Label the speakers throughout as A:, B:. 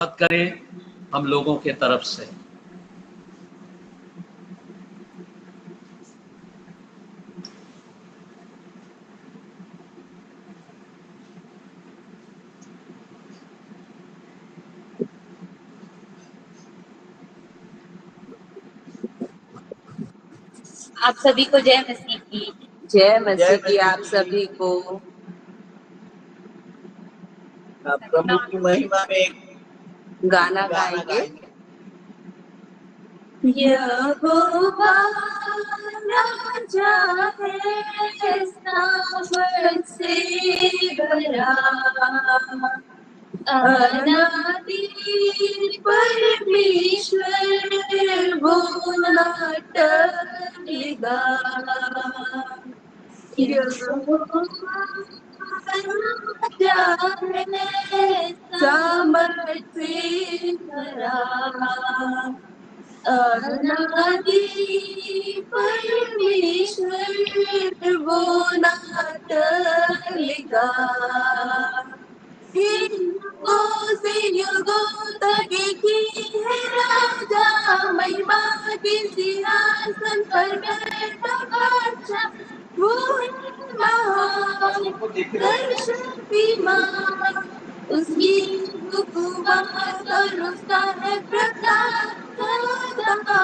A: बात करें हम लोगों के तरफ से।
B: आप सभी को जय मसीह की।
C: जय मसीह की आप सभी को।
D: प्रभु की महिमा में एक
C: गाना गाएंगे।
B: यहोवा राजा है सामर्थ से भरा, अनादि परमेश्वर वो ना टलेगा। यहोवा राजा है सामर्थ से भरा, अनादि परमेश्वर वो ना टलेगा। युगों से युगों तक की है राजा, महिमा के सिंहासन पर बैठा बादशाह, वो महान सर्वशक्तिमान, उसकी हुकूमत और उसका है प्रताप सदा।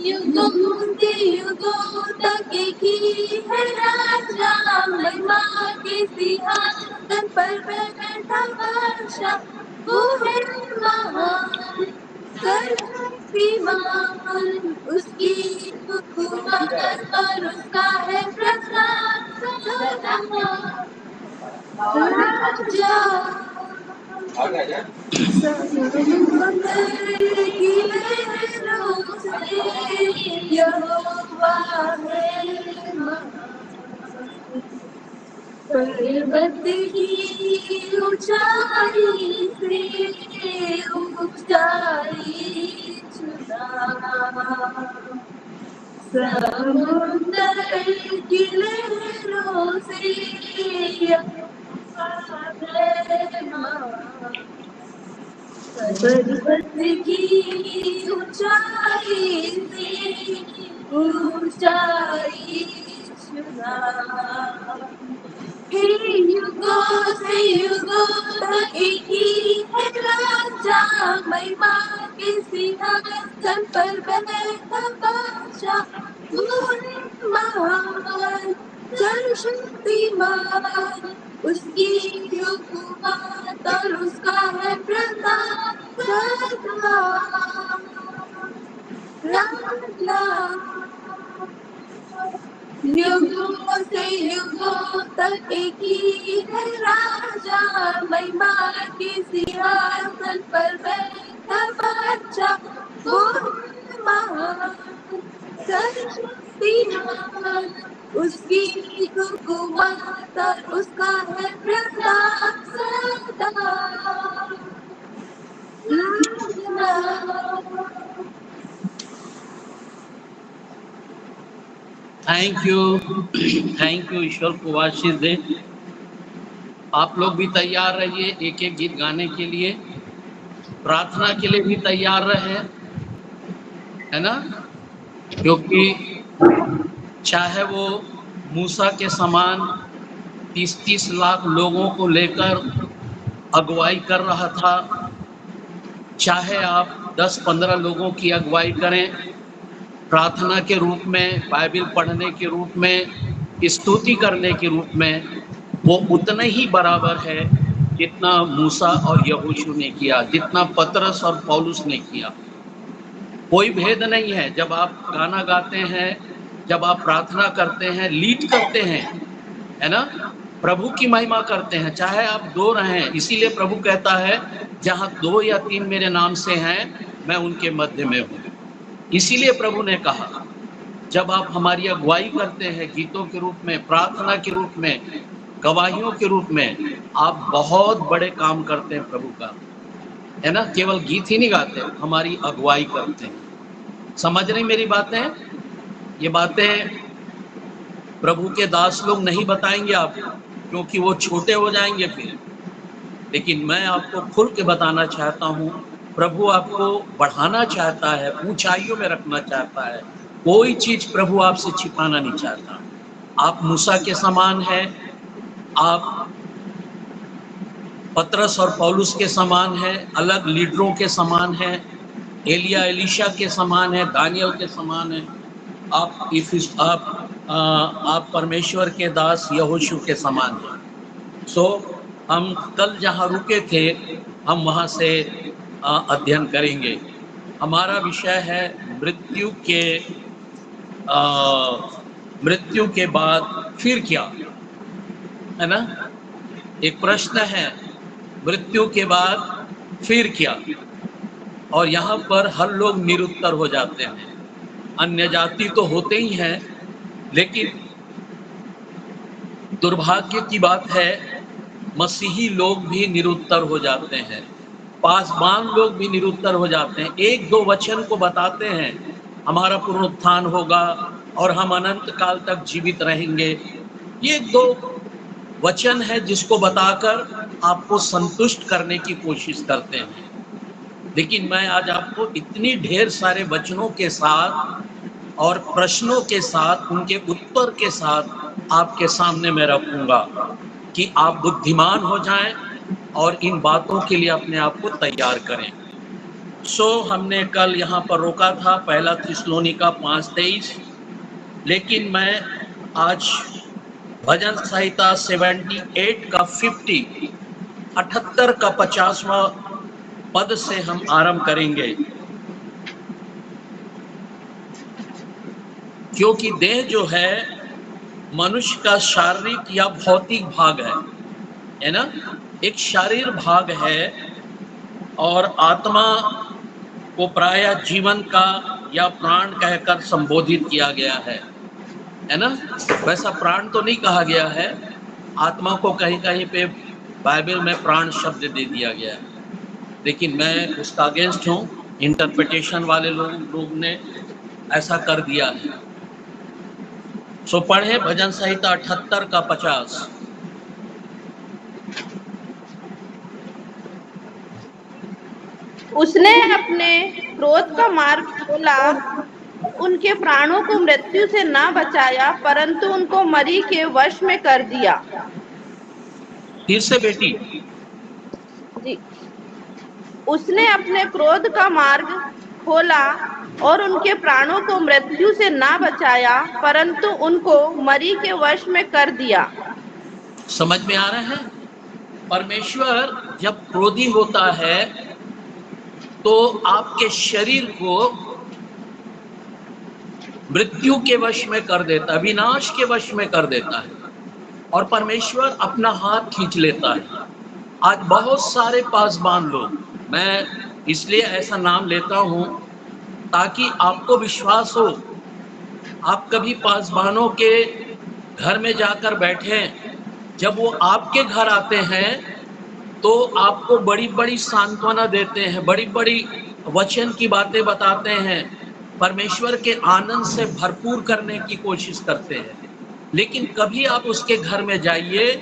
B: युगों से युगों तक की है राजा, महिमा के सिंहासन पर बैठा बादशाह, वो है महान सर्वशक्तिमान, उसकी हुकूमत और उसका है प्रताप सदा। राजा समुद्र की लहरों से यहोवा है महान, पर्वत की ऊंचाई से ऊंचाई छुड़ा, समुद्र की लहरों से यहोवा है महान, पर्वत की ऊंचाई से ऊंचाई छुड़ा, युगों से युगों तक की है राजा, महिमा के सिंहासन पर बैठा बादशाह, वो है महान सर्वशक्तिमान, उसकी हुकूमत और उसका है प्रताप सदा। राजा युगों से युगों तक की है राजा, महिमा के सिंहासन पर बैठा बादशाह, वो महान सर्वशक्तिमान, उसकी हुकूमत और उसका है प्रताप सदा।
A: थैंक यू ईश्वर को आशीष दे। आप लोग भी तैयार रहिए एक एक गीत गाने के लिए, प्रार्थना के लिए भी तैयार रहे, है ना, क्योंकि चाहे वो मूसा के समान 30-30 लाख लोगों को लेकर अगुवाई कर रहा था, चाहे आप 10-15 लोगों की अगुवाई करें, प्रार्थना के रूप में, बाइबल पढ़ने के रूप में, स्तुति करने के रूप में, वो उतना ही बराबर है जितना मूसा और यहोशू ने किया, जितना पतरस और पौलुस ने किया। कोई भेद नहीं है। जब आप गाना गाते हैं, जब आप प्रार्थना करते हैं, लीड करते हैं, है ना, प्रभु की महिमा करते हैं, चाहे आप दो रहें। इसीलिए प्रभु कहता है जहाँ 2 या 3 मेरे नाम से हैं, मैं उनके मध्य में हूँ। इसीलिए प्रभु ने कहा जब आप हमारी अगुवाई करते हैं गीतों के रूप में, प्रार्थना के रूप में, गवाहियों के रूप में, आप बहुत बड़े काम करते हैं प्रभु का, है ना। केवल गीत ही नहीं गाते, हमारी अगुवाई करते हैं। समझ रही मेरी बातें? ये बातें प्रभु के दास लोग नहीं बताएंगे आपको, क्योंकि वो छोटे हो जाएंगे फिर। लेकिन मैं आपको खुल के बताना चाहता हूँ, प्रभु आपको बढ़ाना चाहता है, ऊंचाइयों में रखना चाहता है। कोई चीज प्रभु आपसे छिपाना नहीं चाहता। आप मूसा के समान हैं, आप पतरस और पौलुस के समान हैं, अलग लीडरों के समान हैं, एलिया एलीशा के समान है, दानियल के समान है। आप परमेश्वर के दास यहोशू के समान हैं। सो हम कल जहाँ रुके थे हम वहाँ से अध्ययन करेंगे। हमारा विषय है मृत्यु के बाद फिर क्या, है ना। एक प्रश्न है, मृत्यु के बाद फिर क्या। और यहाँ पर हर लोग निरुत्तर हो जाते हैं। अन्य जाति तो होते ही हैं, लेकिन दुर्भाग्य की बात है मसीही लोग भी निरुत्तर हो जाते हैं, पासवान लोग भी निरुत्तर हो जाते हैं। एक दो वचन को बताते हैं हमारा पुनरुत्थान होगा और हम अनंत काल तक जीवित रहेंगे। ये दो वचन है जिसको बताकर आपको संतुष्ट करने की कोशिश करते हैं। लेकिन मैं आज आपको इतनी ढेर सारे वचनों के साथ और प्रश्नों के साथ, उनके उत्तर के साथ आपके सामने मैं रखूंगा कि आप बुद्धिमान हो जाएं और इन बातों के लिए अपने आप को तैयार करें। हमने कल यहाँ पर रोका था 1 थिस्सलुनीका 5:23, लेकिन मैं आज भजन संहिता 78 का 78 का 50वां पद से हम आरंभ करेंगे। क्योंकि देह जो है मनुष्य का शारीरिक या भौतिक भाग है ना, एक शारीर भाग है, और आत्मा को प्रायः जीवन का या प्राण कहकर संबोधित किया गया है ना। वैसा प्राण तो नहीं कहा गया है, आत्मा को कहीं कहीं पे बाइबल में प्राण शब्द दे दिया गया है, लेकिन मैं उसका अगेंस्ट हूँ। इंटरप्रिटेशन वाले लोग ने ऐसा कर दिया है। पढ़े भजन संहिता 78 का 50।
E: उसने अपने क्रोध का मार्ग खोला, उनके प्राणों को मृत्यु से ना बचाया, परंतु उनको मरी के वश में कर दिया।
A: फिर से बेटी
E: जी, उसने अपने क्रोध का मार्ग खोला और उनके प्राणों को मृत्यु से ना बचाया, परंतु उनको मरी के वश में कर दिया।
A: समझ में आ रहा है? परमेश्वर जब क्रोधी होता है तो आपके शरीर को मृत्यु के वश में कर देता है, विनाश के वश में कर देता है, और परमेश्वर अपना हाथ खींच लेता है। आज बहुत सारे पासवान लोग, मैं इसलिए ऐसा नाम लेता हूं ताकि आपको विश्वास हो। आप कभी पासवानों के घर में जाकर बैठे, जब वो आपके घर आते हैं तो आपको बड़ी बड़ी सांत्वना देते हैं, बड़ी बड़ी वचन की बातें बताते हैं, परमेश्वर के आनंद से भरपूर करने की कोशिश करते हैं। लेकिन कभी आप उसके घर में जाइए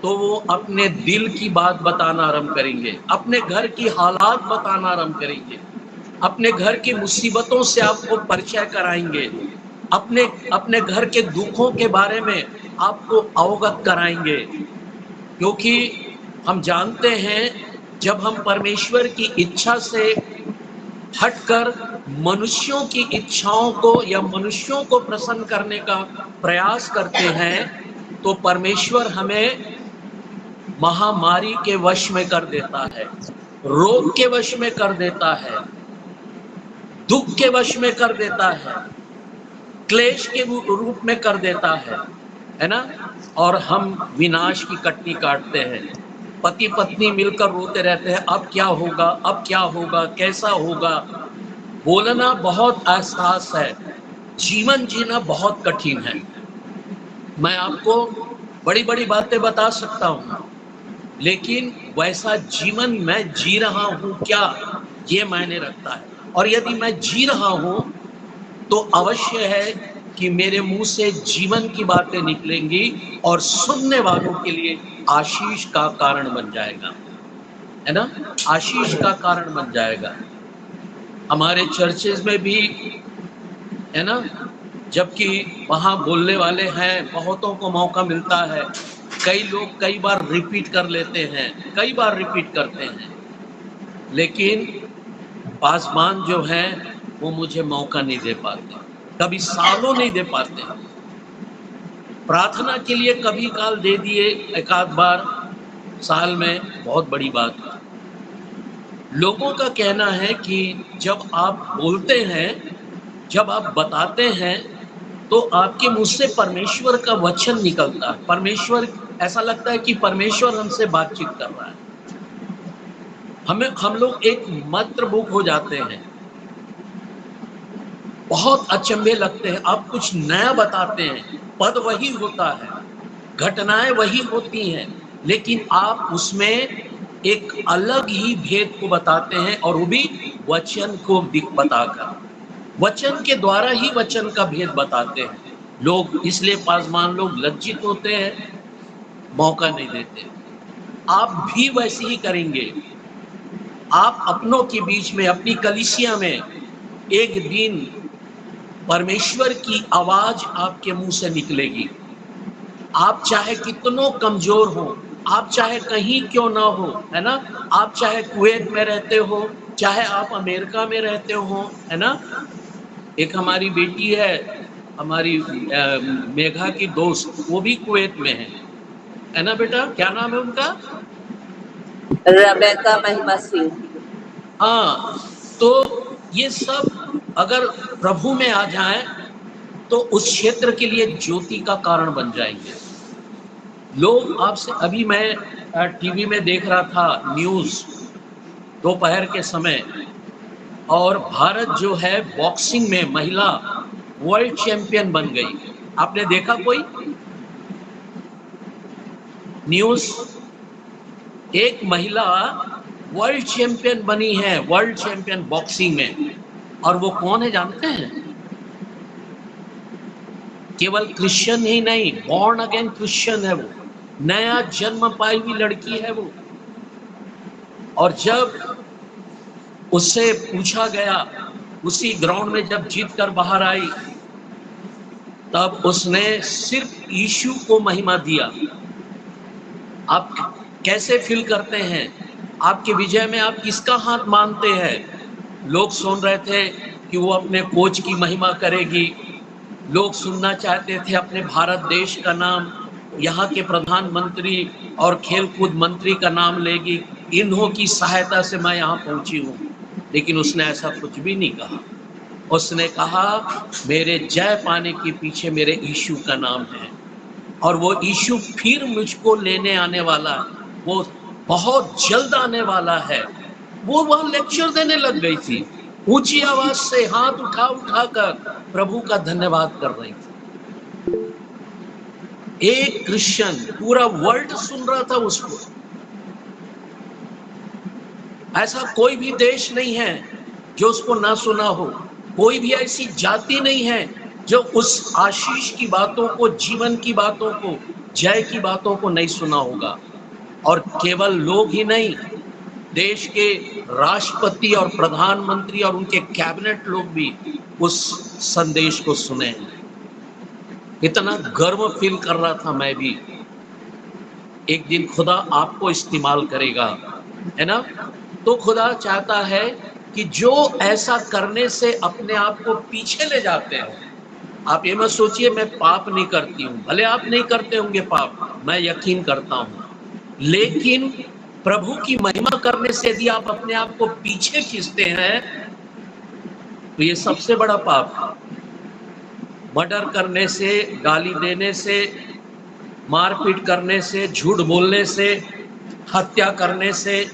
A: तो वो अपने दिल की बात बताना आरंभ करेंगे, अपने घर की हालात बताना आरंभ करेंगे, अपने घर की मुसीबतों से आपको परिचय कराएंगे, अपने घर के दुखों के बारे में आपको अवगत कराएंगे। क्योंकि हम जानते हैं जब हम परमेश्वर की इच्छा से हटकर मनुष्यों की इच्छाओं को या मनुष्यों को प्रसन्न करने का प्रयास करते हैं तो परमेश्वर हमें महामारी के वश में कर देता है, रोग के वश में कर देता है, दुख के वश में कर देता है, क्लेश के रूप में कर देता है ना। और हम विनाश की कटनी काटते हैं, पति पत्नी मिलकर रोते रहते हैं, अब क्या होगा, अब क्या होगा, कैसा होगा। बोलना बहुत एहसास है, जीवन जीना बहुत कठिन है। मैं आपको बड़ी बड़ी बातें बता सकता हूँ, लेकिन वैसा जीवन मैं जी रहा हूँ क्या, ये मायने रखता है। और यदि मैं जी रहा हूँ तो अवश्य है कि मेरे मुंह से जीवन की बातें निकलेंगी और सुनने वालों के लिए आशीष का कारण बन जाएगा, है ना, आशीष का कारण बन जाएगा। हमारे चर्चेज में भी, है ना, जबकि वहाँ बोलने वाले हैं, बहुतों को मौका मिलता है, कई लोग कई बार रिपीट कर लेते हैं, कई बार रिपीट करते हैं, लेकिन पासवान जो हैं वो मुझे मौका नहीं दे पाते, कभी सालों नहीं दे पाते। प्रार्थना के लिए कभी काल दे दिए एक आध बार साल में, बहुत बड़ी बात है। लोगों का कहना है कि जब आप बोलते हैं, जब आप बताते हैं, तो आपके मुंह से परमेश्वर का वचन निकलता है। परमेश्वर, ऐसा लगता है कि परमेश्वर हमसे बातचीत कर रहा है। हम लोग एक मंत्रमुग्ध हो जाते हैं, बहुत अचंभे लगते हैं। आप कुछ नया बताते हैं, पद वही होता है, घटनाएं वही होती हैं, लेकिन आप उसमें एक अलग ही भेद को बताते हैं, और वो भी वचन को बताकर, वचन के द्वारा ही वचन का भेद बताते हैं। लोग इसलिए पासवान लोग लज्जित होते हैं, मौका नहीं देते। आप भी वैसे ही करेंगे। आप अपनों के बीच में, अपनी कलीसिया में एक दिन परमेश्वर की आवाज आपके मुंह से निकलेगी। आप चाहे कितनों कमजोर हो, आप चाहे कहीं क्यों ना हो, है ना, आप चाहे कुवैत में रहते हो, चाहे आप अमेरिका में रहते हो, है ना। एक हमारी बेटी है, हमारी मेघा की दोस्त, वो भी कुवैत में है ना बेटा, क्या नाम है उनका?
C: रेबेका महिमा सिंह।
A: हाँ, तो ये सब अगर प्रभु में आ जाए तो उस क्षेत्र के लिए ज्योति का कारण बन जाएंगे। लोग आपसे, अभी मैं टीवी में देख रहा था न्यूज दोपहर के समय, और भारत जो है बॉक्सिंग में महिला वर्ल्ड चैंपियन बन गई। आपने देखा कोई न्यूज? एक महिला वर्ल्ड चैंपियन बनी है, वर्ल्ड चैंपियन बॉक्सिंग में, और वो कौन है जानते हैं? केवल क्रिश्चियन ही नहीं, बॉर्न अगेन क्रिश्चियन है वो, नया जन्म पाई हुई लड़की है वो। और जब उससे पूछा गया, उसी ग्राउंड में जब जीत कर बाहर आई, तब उसने सिर्फ यीशु को महिमा दिया। आप कैसे फील करते हैं? आपके विजय में आप किसका हाथ मानते हैं? लोग सुन रहे थे कि वो अपने कोच की महिमा करेगी, लोग सुनना चाहते थे अपने भारत देश का नाम, यहाँ के प्रधानमंत्री और खेलकूद मंत्री का नाम लेगी, इन्हों की सहायता से मैं यहाँ पहुंची हूँ। लेकिन उसने ऐसा कुछ भी नहीं कहा। उसने कहा मेरे जय पाने के पीछे मेरे यीशु का नाम है, और वो यीशु फिर मुझको लेने आने वाला, वो बहुत जल्द आने वाला है। वो वहां लेक्चर देने लग गई थी, ऊंची आवाज से हाथ उठा उठा कर प्रभु का धन्यवाद कर रही थी। एक क्रिश्चियन, पूरा वर्ल्ड सुन रहा था उसको। ऐसा कोई भी देश नहीं है जो उसको ना सुना हो, कोई भी ऐसी जाति नहीं है जो उस आशीष की बातों को, जीवन की बातों को, जय की बातों को नहीं सुना होगा। और केवल लोग ही नहीं, देश के राष्ट्रपति और प्रधानमंत्री और उनके कैबिनेट लोग भी उस संदेश को सुने। इतना गर्व फील कर रहा था मैं भी। एक दिन खुदा आपको इस्तेमाल करेगा, है ना। तो खुदा चाहता है कि जो ऐसा करने से अपने आप को पीछे ले जाते हैं, आप ये मत सोचिए मैं पाप नहीं करती हूँ, भले आप नहीं करते होंगे पाप, मैं यकीन करता हूँ, लेकिन प्रभु की महिमा करने से यदि आप अपने आप को पीछे खींचते हैं तो ये सबसे बड़ा पाप है। मर्डर करने से, गाली देने से, मारपीट करने से, झूठ बोलने से, हत्या करने से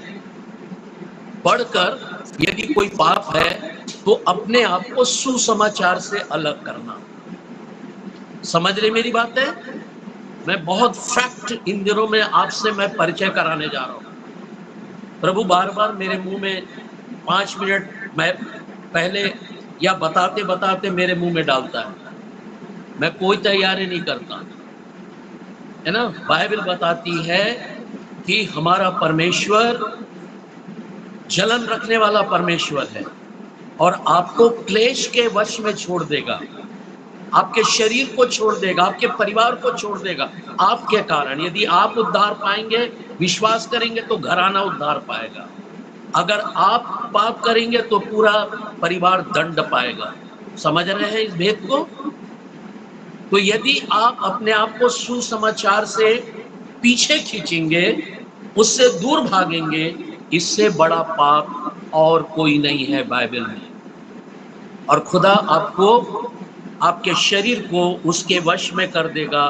A: बढ़कर यदि कोई पाप है तो अपने आप को सुसमाचार से अलग करना। समझ रहे मेरी बात है? मैं बहुत फैक्ट इन दिनों में आपसे मैं परिचय कराने जा रहा हूँ। प्रभु बार बार मेरे मुंह में 5 मिनट मैं पहले या बताते बताते मेरे मुंह में डालता है। मैं कोई तैयारी नहीं करता, है ना। बाइबल बताती है कि हमारा परमेश्वर जलन रखने वाला परमेश्वर है और आपको क्लेश के वश में छोड़ देगा, आपके शरीर को छोड़ देगा, आपके परिवार को छोड़ देगा आपके कारण। यदि आप उद्धार पाएंगे, विश्वास करेंगे तो घराना उद्धार पाएगा। अगर आप पाप करेंगे तो पूरा परिवार दंड पाएगा। समझ रहे हैं इस भेद को? तो यदि आप अपने आप को सुसमाचार से पीछे खींचेंगे, उससे दूर भागेंगे, इससे बड़ा पाप और कोई नहीं है बाइबल में। और खुदा आपको, आपके शरीर को उसके वश में कर देगा।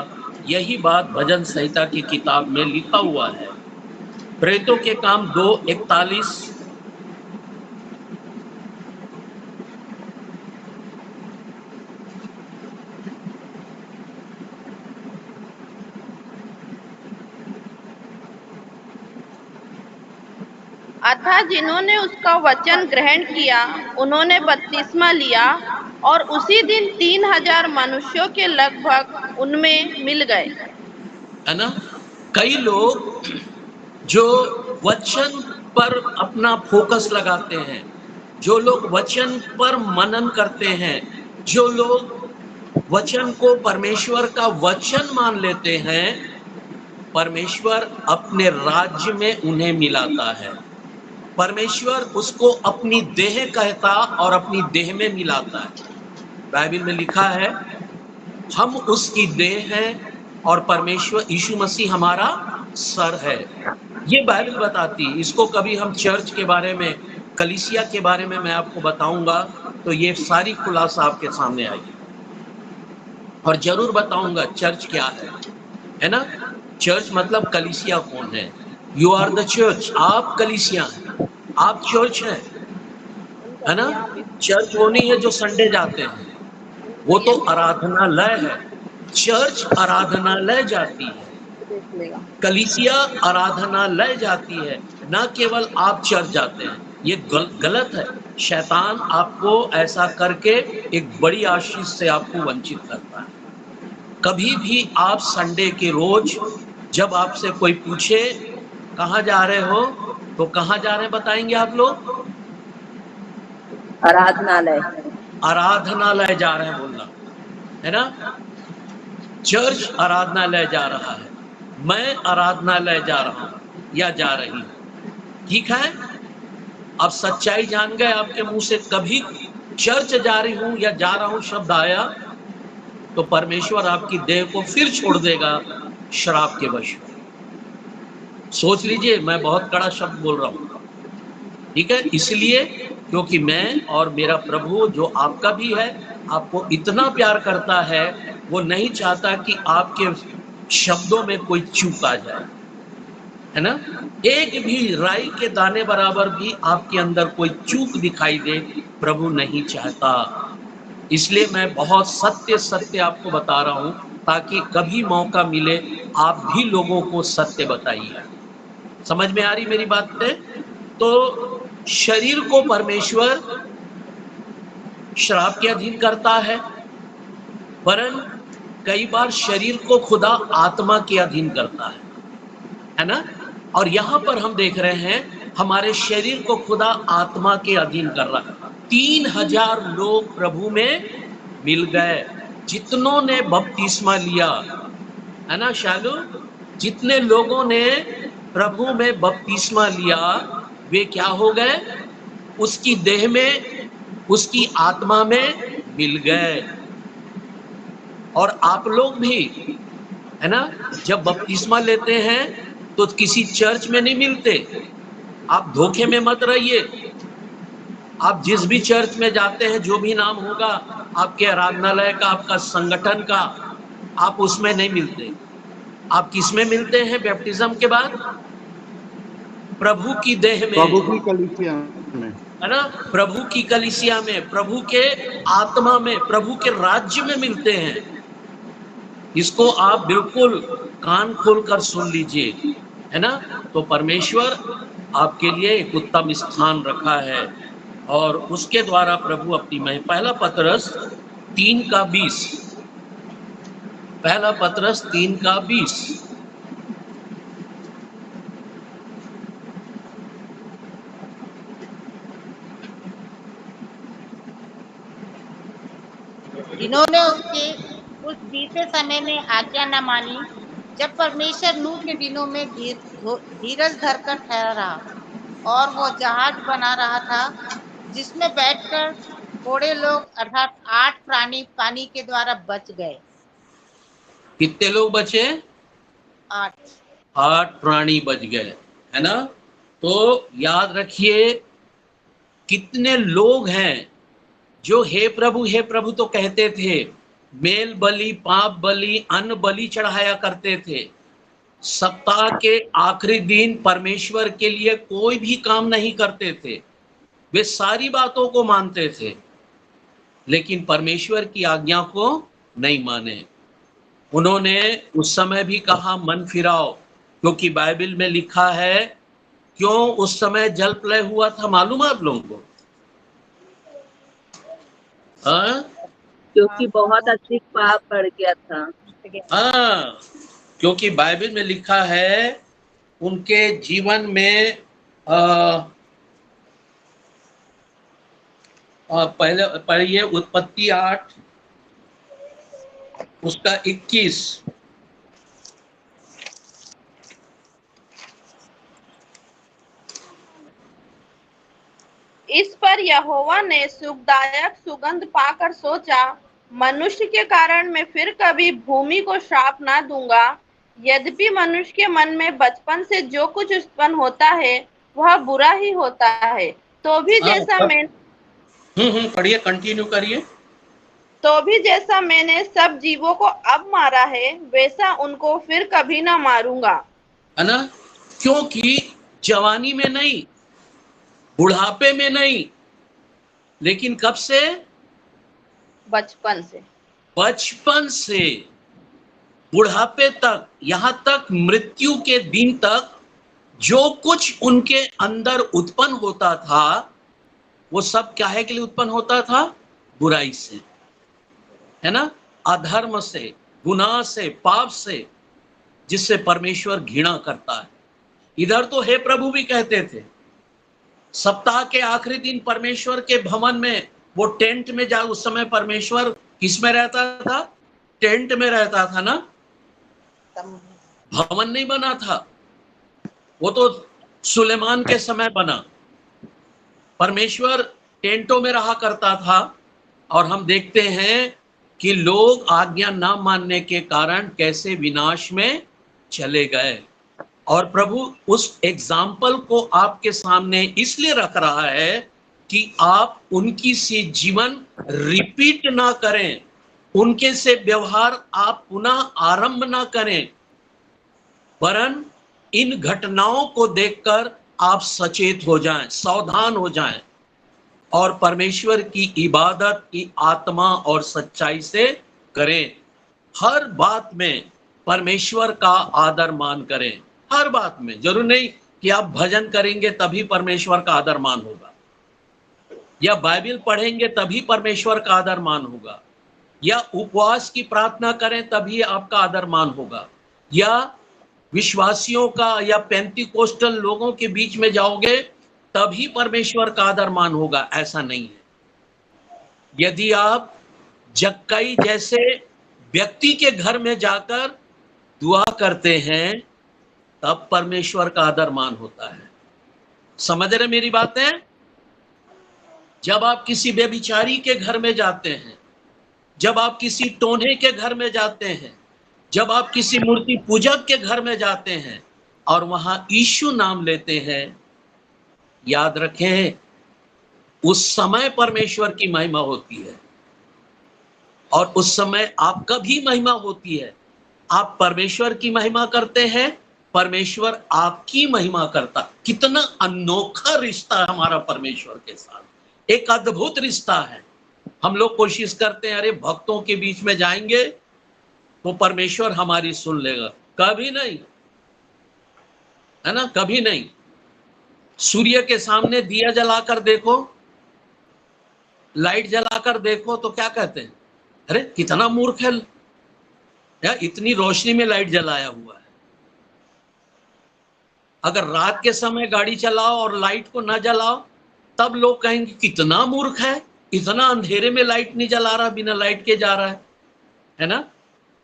A: यही बात भजन संहिता की किताब में लिखा हुआ है। प्रेरितों के काम 2:41।
E: अतः जिन्होंने उसका वचन ग्रहण किया उन्होंने बपतिस्मा लिया और उसी दिन 3000 मनुष्यों के लगभग उनमें मिल गए।
A: है ना। कई लोग जो वचन पर अपना फोकस लगाते हैं, जो लोग वचन पर मनन करते हैं, जो लोग वचन को परमेश्वर का वचन मान लेते हैं, परमेश्वर अपने राज्य में उन्हें मिलाता है। परमेश्वर उसको अपनी देह कहता और अपनी देह में मिलाता है। बाइबल में लिखा है हम उसकी देह हैं और परमेश्वर यीशु मसीह हमारा सर है। ये बाइबल बताती है। इसको कभी हम चर्च के बारे में, कलीसिया के बारे में मैं आपको बताऊंगा तो ये सारी खुलासा आपके सामने आएगी और जरूर बताऊंगा चर्च क्या है ना। चर्च मतलब कलीसिया कौन है? You are the church. आप कलीसिया हैं, आप चर्च हैं, है ना। चर्च वो नहीं है जो संडे जाते हैं, वो तो आराधनालय है। चर्च आराधनालय जाती है, कलीसिया आराधनालय जाती है, ना केवल आप चर्च जाते हैं। ये गलत है। शैतान आपको ऐसा करके एक बड़ी आशीष से आपको वंचित करता है। कभी भी आप संडे के रोज जब आपसे कोई पूछे कहाँ जा रहे हो, तो कहाँ जा रहे हैं बताएंगे आप लोग?
C: आराधनालय।
A: आराधनालय जा रहे हैं बोलना, है ना। चर्च आराधनालय जा रहा है, मैं आराधनालय जा रहा हूं या जा रही हूं, ठीक है। अब सच्चाई जान गए, आपके मुंह से कभी चर्च जा रही हूं या जा रहा हूं शब्द आया तो परमेश्वर आपकी देह को फिर छोड़ देगा शराब के वश में। सोच लीजिए, मैं बहुत कड़ा शब्द बोल रहा हूं, ठीक है। इसलिए क्योंकि मैं और मेरा प्रभु जो आपका भी है, आपको इतना प्यार करता है, वो नहीं चाहता कि आपके शब्दों में कोई चूक आ जाए, है ना। एक भी राई के दाने बराबर भी आपके अंदर कोई चूक दिखाई दे, प्रभु नहीं चाहता। इसलिए मैं बहुत सत्य सत्य आपको बता रहा हूं ताकि कभी मौका मिले आप भी लोगों को सत्य बताइए। समझ में आ रही मेरी बातें? तो शरीर को परमेश्वर श्राप के अधीन करता है, वरन कई बार शरीर को खुदा आत्मा के अधीन करता है ना। और यहां पर हम देख रहे हैं हमारे शरीर को खुदा आत्मा के अधीन कर रहा है। 3000 लोग प्रभु में मिल गए, जितनों ने बपतिस्मा लिया, है ना शालू। जितने लोगों ने प्रभु में बपतिस्मा लिया वे क्या हो गए? उसकी देह में, उसकी आत्मा में मिल गए। और आप लोग भी, है ना, जब बपतिस्मा लेते हैं तो किसी चर्च में नहीं मिलते। आप धोखे में मत रहिए। आप जिस भी चर्च में जाते हैं, जो भी नाम होगा आपके आराधनालय का, आपका संगठन का, आप उसमें नहीं मिलते। आप किस में मिलते हैं बैप्टिज्म के बाद? प्रभु की देह में,
F: प्रभु की कलीसिया में,
A: है ना। प्रभु की कलीसिया में, प्रभु के आत्मा में, प्रभु के राज्य में मिलते हैं। इसको आप बिल्कुल कान खोलकर सुन लीजिए, है ना। तो परमेश्वर आपके लिए एक उत्तम स्थान रखा है और उसके द्वारा प्रभु अपनी महिमा। पहला पतरस 3:20। पहला पतरस 3:20।
G: इन्होंने उसके उस बीते समय में आज्ञा न मानी, जब परमेश्वर नूह के दिनों में धीरज धरकर ठहरा रहा, और वो जहाज बना रहा था जिसमें बैठकर थोड़े लोग अर्थात 8 प्राणी पानी के द्वारा बच गए।
A: कितने लोग बचे?
G: 8
A: प्राणी बच गए, है ना। तो याद रखिए कितने लोग हैं जो हे प्रभु तो कहते थे, मेल बलि, पाप बलि, अन्न बलि चढ़ाया करते थे। सप्ताह के आखिरी दिन परमेश्वर के लिए कोई भी काम नहीं करते थे, वे सारी बातों को मानते थे, लेकिन परमेश्वर की आज्ञा को नहीं माने। उन्होंने उस समय भी कहा मन फिराओ, क्योंकि बाइबल में लिखा है क्यों उस समय जल प्रलय हुआ था, मालूम है आप लोगों को?
C: क्योंकि बहुत अधिक पाप बढ़ गया था।
A: हाँ, क्योंकि बाइबल में लिखा है उनके जीवन में पहले पढ़िए उत्पत्ति 8 उसका 21।
E: इस पर यहोवा ने सुखदायक सुगंध पाकर सोचा, मनुष्य के कारण मैं फिर कभी भूमि को श्राप ना दूंगा। यद्यपि मनुष्य के मन में बचपन से जो कुछ उत्पन्न होता है वह बुरा ही होता है, तो भी जैसा मैं
A: पढ़िए, कंटिन्यू करिए।
E: तो भी जैसा मैंने सब जीवों को अब मारा है, वैसा उनको फिर कभी ना मारूंगा,
A: है ना। क्योंकि जवानी में नहीं, बुढ़ापे में नहीं, लेकिन कब से?
E: बचपन से
A: बुढ़ापे तक, यहां तक मृत्यु के दिन तक जो कुछ उनके अंदर उत्पन्न होता था वो सब क्या है के लिए उत्पन्न होता था? बुराई से, है ना, अधर्म से, गुनाह से, पाप से, जिससे परमेश्वर घृणा करता है। इधर तो हे प्रभु भी कहते थे, सप्ताह के आखिरी दिन परमेश्वर के भवन में वो टेंट में जा, उस समय परमेश्वर किस में रहता था? टेंट में रहता था ना, भवन नहीं बना था, वो तो सुलेमान के समय बना। परमेश्वर टेंटों में रहा करता था, और हम देखते हैं कि लोग आज्ञा ना मानने के कारण कैसे विनाश में चले गए। और प्रभु उस एग्जाम्पल को आपके सामने इसलिए रख रहा है कि आप उनकी से जीवन रिपीट ना करें, उनके से व्यवहार आप पुनः आरंभ ना करें, वरन इन घटनाओं को देखकर आप सचेत हो जाएं, सावधान हो जाएं, और परमेश्वर की इबादत की आत्मा और सच्चाई से करें। हर बात में परमेश्वर का आदर मान करें, हर बात में। जरूर नहीं कि आप भजन करेंगे तभी परमेश्वर का आदर मान होगा, या बाइबल पढ़ेंगे तभी परमेश्वर का आदर मान होगा, या उपवास की प्रार्थना करें तभी आपका आदर मान होगा, या विश्वासियों का या पेंटिकोस्टल लोगों के बीच में जाओगे तभी परमेश्वर का आदर मान होगा, ऐसा नहीं है। यदि आप जक्कई जैसे व्यक्ति के घर में जाकर दुआ करते हैं तब परमेश्वर का आदर मान होता है। समझ रहे मेरी बातें? जब आप किसी व्यभिचारी के घर में जाते हैं, जब आप किसी टोन्हे के घर में जाते हैं, जब आप किसी मूर्ति पूजक के घर में जाते हैं और वहां यीशु नाम लेते हैं, याद रखें उस समय परमेश्वर की महिमा होती है, और उस समय आपका भी महिमा होती है। आप परमेश्वर की महिमा करते हैं, परमेश्वर आपकी महिमा करता। कितना अनोखा रिश्ता है हमारा परमेश्वर के साथ, एक अद्भुत रिश्ता है। हम लोग कोशिश करते हैं अरे भक्तों के बीच में जाएंगे तो परमेश्वर हमारी सुन लेगा, कभी नहीं, है ना, कभी नहीं। सूर्य के सामने दिया जलाकर देखो, लाइट जलाकर देखो तो क्या कहते हैं? अरे कितना मूर्ख है, या इतनी रोशनी में लाइट जलाया हुआ है। अगर रात के समय गाड़ी चलाओ और लाइट को ना जलाओ तब लोग कहेंगे कितना मूर्ख है, इतना अंधेरे में लाइट नहीं जला रहा, बिना लाइट के जा रहा है ना।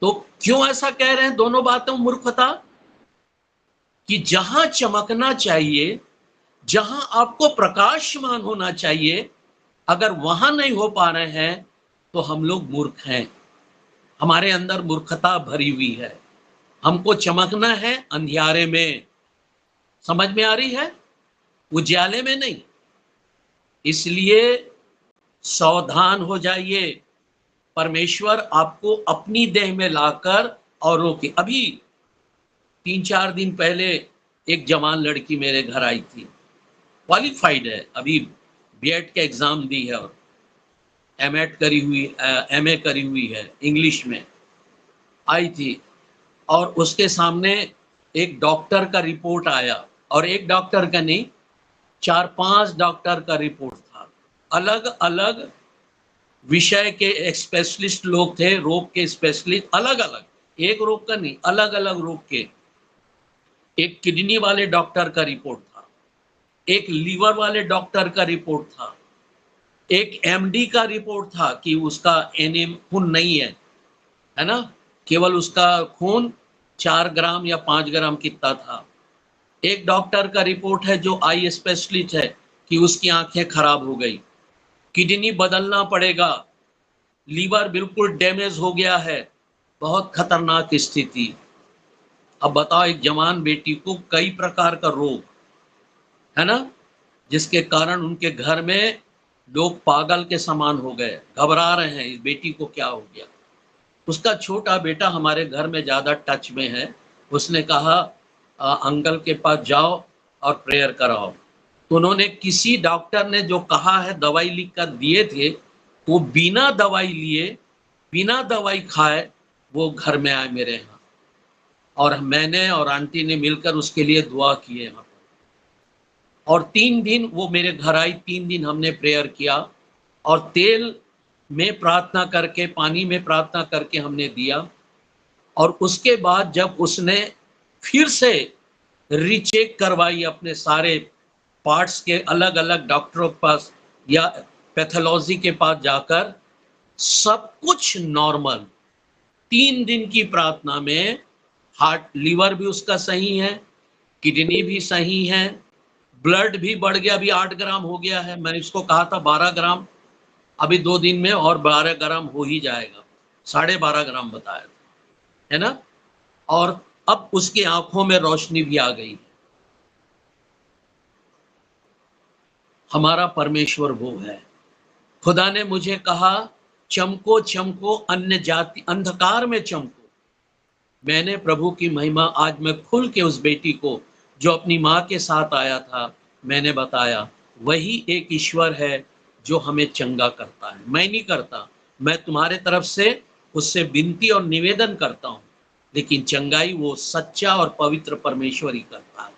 A: तो क्यों ऐसा कह रहे हैं? दोनों बातों मूर्खता कि जहां चमकना चाहिए, जहां आपको प्रकाशमान होना चाहिए, अगर वहां नहीं हो पा रहे हैं तो हम लोग मूर्ख हैं। हमारे अंदर मूर्खता भरी हुई है। हमको चमकना है अंधियारे में, समझ में आ रही है, उजाले में नहीं। इसलिए सावधान हो जाइए। परमेश्वर आपको अपनी देह में लाकर औरों की, अभी 3-4 दिन पहले एक जवान लड़की मेरे घर आई थी, क्वालिफाइड है, अभी बीएड के एग्जाम दी है और एमए करी हुई है, इंग्लिश में आई थी। और उसके सामने एक डॉक्टर का रिपोर्ट आया, और एक डॉक्टर का नहीं, 4-5 डॉक्टर का रिपोर्ट था। अलग अलग विषय के स्पेशलिस्ट लोग थे, रोग के स्पेशलिस्ट, अलग अलग, एक रोग का नहीं, अलग अलग रोग के। एक किडनी वाले डॉक्टर का रिपोर्ट था, एक लीवर वाले डॉक्टर का रिपोर्ट था, एक एमडी का रिपोर्ट था कि उसका एनीमिया, खून नहीं है ना, केवल उसका खून 4 ग्राम या 5 ग्राम कितना था। एक डॉक्टर का रिपोर्ट है जो आई स्पेशलिस्ट है कि उसकी आंखें खराब हो गई, किडनी बदलना पड़ेगा, लीवर बिल्कुल डैमेज हो गया है, बहुत खतरनाक स्थिति। अब बताओ, एक जवान बेटी को कई प्रकार का रोग है ना, जिसके कारण उनके घर में लोग पागल के समान हो गए, घबरा रहे हैं इस बेटी को क्या हो गया। उसका छोटा बेटा हमारे घर में ज़्यादा टच में है। उसने कहा अंकल के पास जाओ और प्रेयर कराओ। तो उन्होंने, किसी डॉक्टर ने जो कहा है, दवाई लिख कर दिए थे, वो बिना दवाई लिए, बिना दवाई खाए वो घर में आए मेरे यहाँ, और मैंने और आंटी ने मिलकर उसके लिए दुआ किए यहाँ पर। और 3 दिन वो मेरे घर आई, 3 दिन हमने प्रेयर किया, और तेल में प्रार्थना करके, पानी में प्रार्थना करके हमने दिया। और उसके बाद जब उसने फिर से रीचेक करवाई अपने सारे पार्ट्स के, अलग अलग डॉक्टरों के पास या पैथोलॉजी के पास जाकर, सब कुछ नॉर्मल। 3 दिन की प्रार्थना में हार्ट, लीवर भी उसका सही है, किडनी भी सही है, ब्लड भी बढ़ गया, अभी 8 ग्राम हो गया है। मैंने इसको कहा था 12 ग्राम, अभी 2 दिन में और 12 ग्राम हो ही जाएगा, 12.5 ग्राम बताया था, है ना। और अब उसकी आंखों में रोशनी भी आ गई। हमारा परमेश्वर वो है। खुदा ने मुझे कहा, चमको चमको अन्य जाति, अंधकार में चमको। मैंने प्रभु की महिमा, आज मैं खुल के उस बेटी को जो अपनी माँ के साथ आया था, मैंने बताया, वही एक ईश्वर है जो हमें चंगा करता है। मैं नहीं करता, मैं तुम्हारे तरफ से उससे विनती और निवेदन करता हूँ, लेकिन चंगाई वो सच्चा और पवित्र परमेश्वर ही करता है।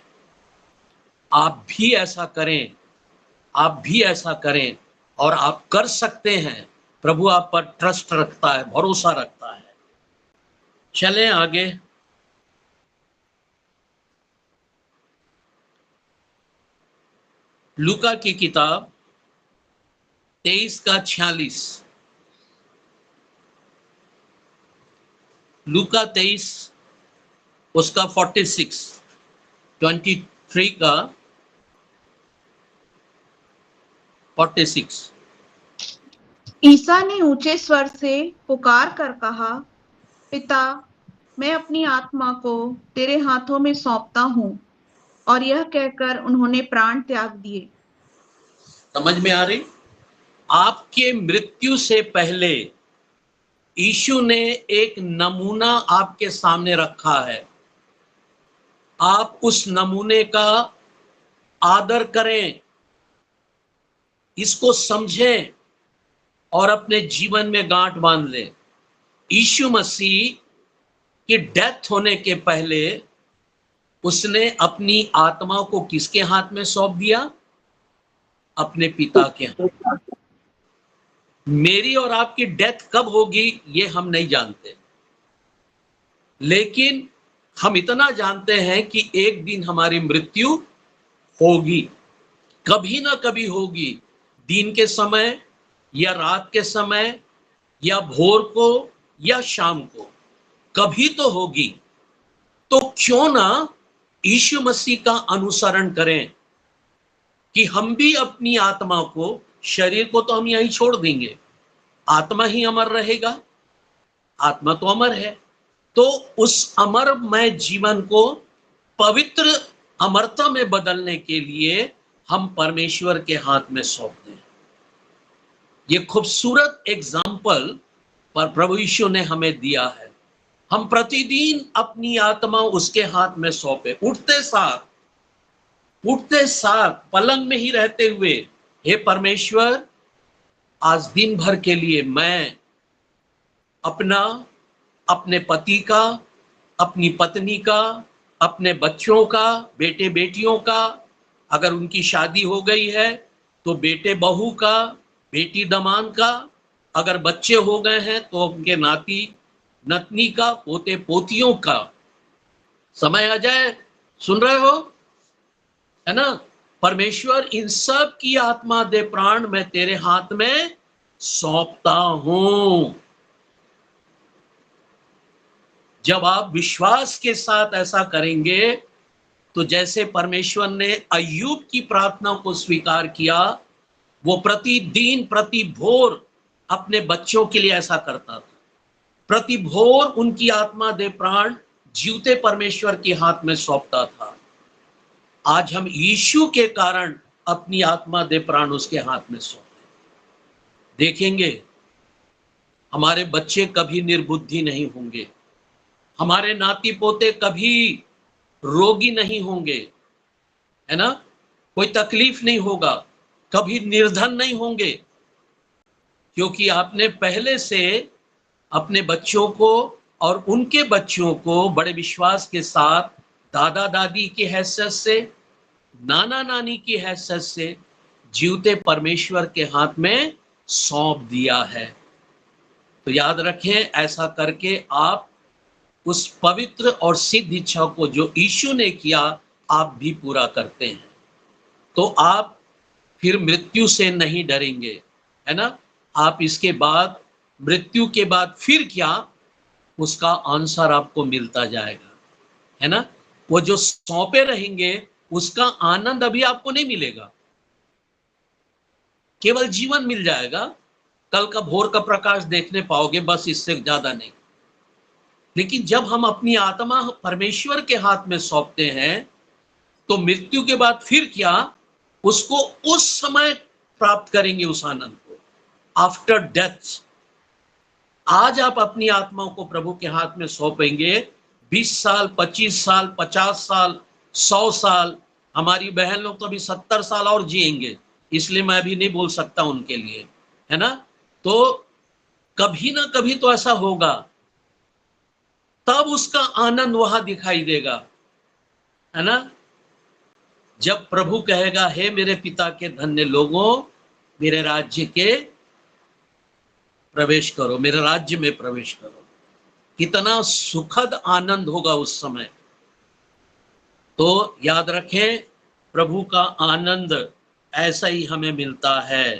A: आप भी ऐसा करें, आप भी ऐसा करें, और आप कर सकते हैं। प्रभु आप पर ट्रस्ट रखता है, भरोसा रखता है। चलें आगे। लूका की किताब 23 का 46, लूका 23 उसका 46, 23 का 46।
H: ईसा ने ऊंचे स्वर से पुकार कर कहा, पिता, मैं अपनी आत्मा को तेरे हाथों में सौंपता हूँ। और यह कहकर उन्होंने प्राण त्याग दिए।
A: समझ में आ रही? आपके मृत्यु से पहले यीशु ने एक नमूना आपके सामने रखा है। आप उस नमूने का आदर करें, इसको समझें और अपने जीवन में गांठ बांध लें। यीशु मसीह की डेथ होने के पहले उसने अपनी आत्मा को किसके हाथ में सौंप दिया? अपने पिता के हाथ। मेरी और आपकी डेथ कब होगी ये हम नहीं जानते, लेकिन हम इतना जानते हैं कि एक दिन हमारी मृत्यु होगी, कभी ना कभी होगी, दिन के समय या रात के समय या भोर को या शाम को, कभी तो होगी। तो क्यों ना यीशु मसीह का अनुसरण करें कि हम भी अपनी आत्मा को, शरीर को तो हम यहीं छोड़ देंगे, आत्मा ही अमर रहेगा, आत्मा तो अमर है। तो उस अमरमय जीवन को पवित्र अमरता में बदलने के लिए हम परमेश्वर के हाथ में सौंप दें। ये खूबसूरत एग्जाम्पल पर प्रभु यीशु ने हमें दिया है। हम प्रतिदिन अपनी आत्मा उसके हाथ में सौंपे, उठते साथ पलंग में ही रहते हुए, हे परमेश्वर, आज दिन भर के लिए मैं अपने पति का, अपनी पत्नी का, अपने बच्चों का, बेटे बेटियों का, अगर उनकी शादी हो गई है तो बेटे बहू का, बेटी दमाद का, अगर बच्चे हो गए हैं तो उनके नाती नतनी का, पोते पोतियों का। समय आ जाए, सुन रहे हो, है ना? परमेश्वर, इन सब की आत्मा दे प्राण मैं तेरे हाथ में सौंपता हूं। जब आप विश्वास के साथ ऐसा करेंगे तो जैसे परमेश्वर ने अय्यूब की प्रार्थना को स्वीकार किया, वो प्रतिदिन प्रति भोर अपने बच्चों के लिए ऐसा करता था। प्रति भोर उनकी आत्मा दे प्राण जीवते परमेश्वर के हाथ में सौंपता था। आज हम यीशु के कारण अपनी आत्मा दे प्राण उसके हाथ में सौंपते। देखेंगे हमारे बच्चे कभी निर्बुद्धि नहीं होंगे, हमारे नाती पोते कभी रोगी नहीं होंगे, है ना? कोई तकलीफ नहीं होगा, कभी निर्धन नहीं होंगे, क्योंकि आपने पहले से अपने बच्चों को और उनके बच्चों को बड़े विश्वास के साथ दादा दादी की हैसियत से, नाना नानी की हैसियत से जीवते परमेश्वर के हाथ में सौंप दिया है। तो याद रखें, ऐसा करके आप उस पवित्र और सिद्ध इच्छा को जो यीशु ने किया, आप भी पूरा करते हैं, तो आप फिर मृत्यु से नहीं डरेंगे, है ना? आप इसके बाद, मृत्यु के बाद फिर क्या, उसका आंसर आपको मिलता जाएगा, है ना? वो जो सौंपे रहेंगे उसका आनंद अभी आपको नहीं मिलेगा, केवल जीवन मिल जाएगा, कल का भोर का प्रकाश देखने पाओगे, बस, इससे ज्यादा नहीं। लेकिन जब हम अपनी आत्मा परमेश्वर के हाथ में सौंपते हैं तो मृत्यु के बाद फिर क्या, उसको उस समय प्राप्त करेंगे, उस आनंद को, आफ्टर डेथ। आज आप अपनी आत्मा को प्रभु के हाथ में सौंपेंगे, 20 साल, 25 साल, 50 साल, 100 साल, हमारी बहन लोग तो अभी 70 साल और जिएंगे, इसलिए मैं अभी नहीं बोल सकता उनके लिए, है ना? तो कभी ना कभी तो ऐसा होगा, तब उसका आनंद वहां दिखाई देगा, है ना? जब प्रभु कहेगा, हे मेरे पिता के धन्य लोगों, मेरे राज्य के प्रवेश करो, मेरे राज्य में प्रवेश करो। कितना सुखद आनंद होगा उस समय। तो याद रखें, प्रभु का आनंद ऐसा ही हमें मिलता है।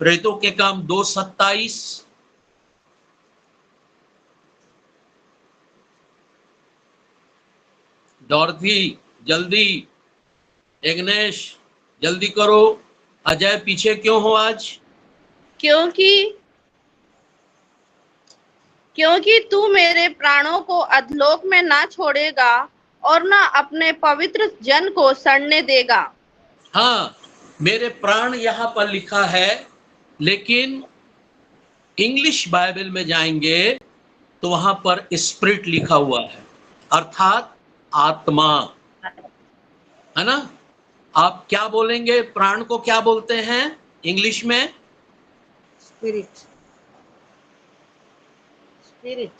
A: प्रेरितों के काम 2:27, डॉर्थी जल्दी, एग्नेश जल्दी करो, अजय पीछे क्यों हो आज?
E: क्योंकि तू मेरे प्राणों को अधलोक में ना छोड़ेगा और ना अपने पवित्र जन को सड़ने देगा।
A: हाँ, मेरे प्राण यहाँ पर लिखा है, लेकिन इंग्लिश बाइबल में जाएंगे तो वहां पर स्पिरिट लिखा हुआ है, अर्थात आत्मा, है ना? आप क्या बोलेंगे, प्राण को क्या बोलते हैं इंग्लिश में?
G: स्पिरिट। स्पिरिट।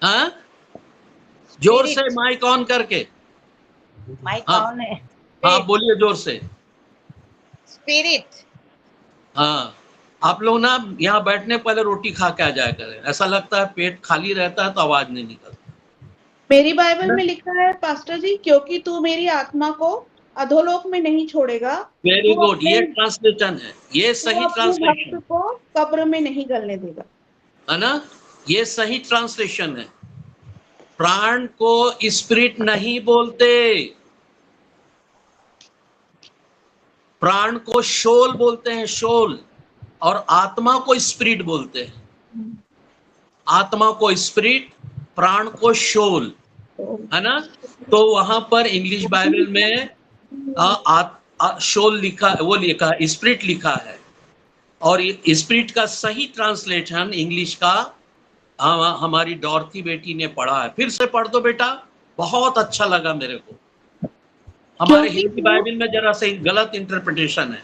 A: हाँ, जोर से माइक ऑन करके।
G: माइक
A: हाँ,
G: ऑन है।
A: हाँ बोलिए जोर से।
G: स्पिरिट।
A: हाँ, आप लोग ना यहाँ बैठने पहले रोटी खा के आ जाया करें, ऐसा लगता है पेट खाली रहता है तो आवाज नहीं निकलती।
H: मेरी बाइबल में लिखा है पास्टर जी, क्योंकि तू मेरी आत्मा को अधोलोक में नहीं छोड़ेगा,
A: वेरी
H: तू
A: गुड,
H: अपने-
A: ये ट्रांसलेशन है, ये
H: तू
A: सही
H: अपने
A: ट्रांसलेशन
H: भक्त को कब्र में नहीं गलने देगा।
A: है ना, ये सही ट्रांसलेशन है। प्राण को स्पिरिट नहीं बोलते, प्राण को शोल बोलते हैं, शोल, और आत्मा को स्पिरिट बोलते हैं। आत्मा को स्पिरिट, प्राण को शोल, है ना। तो वहां पर इंग्लिश बाइबल में शोल लिखा, वो लिखा स्पिरिट लिखा है, और स्पिरिट का सही ट्रांसलेशन इंग्लिश का हमारी डॉर्थी बेटी ने पढ़ा है। फिर से पढ़ दो बेटा, बहुत अच्छा लगा मेरे को। हमारे हिंदी बाइबल में जरा से गलत इंटरप्रिटेशन है।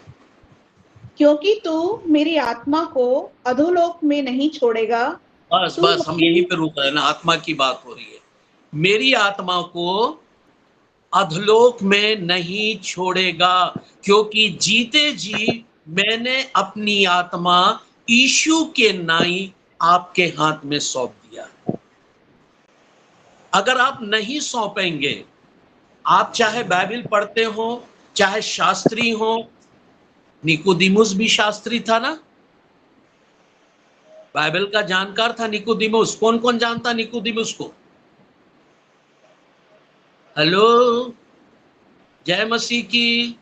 H: क्योंकि तू मेरी आत्मा को अधोलोक में नहीं छोड़ेगा।
A: बस बस हम यहीं पे रुक रहे हैं ना, आत्मा की बात हो रही है। मेरी आत्मा को अधोलोक में नहीं छोड़ेगा, क्योंकि जीते जी मैंने अपनी आत्मा यीशु के नाई आपके हाथ में सौंप दिया। अगर आप नहीं सौंपेंगे, आप चाहे बाइबल पढ़ते हो, चाहे शास्त्री हो, निकोदिमुस भी शास्त्री था ना, बाइबल का जानकार था निकोदिमुस। कौन कौन जानता निकोदिमुस को? हेलो, जय मसीह की।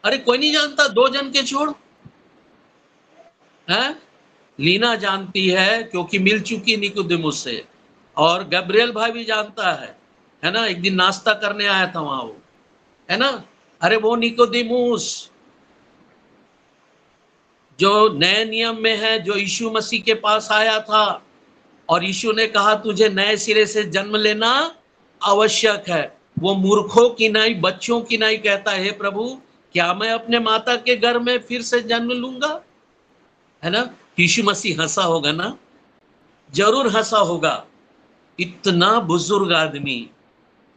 A: अरे कोई नहीं जानता, 2 जन के छोड़ है। लीना जानती है क्योंकि मिल चुकी निकोदिमुस से, और गब्रियल भाई भी जानता है ना, एक दिन नाश्ता करने आया था वहां वो, है ना। अरे वो निकोदिमुस जो नए नियम में है, जो यीशु मसीह के पास आया था, और यीशु ने कहा तुझे नए सिरे से जन्म लेना आवश्यक है। वो मूर्खों की नाई, बच्चों की नाई कहता है, हे प्रभु क्या मैं अपने माता के घर में फिर से जन्म लूंगा, है ना। यीशु मसीह हंसा होगा ना, जरूर हंसा होगा। इतना बुजुर्ग आदमी,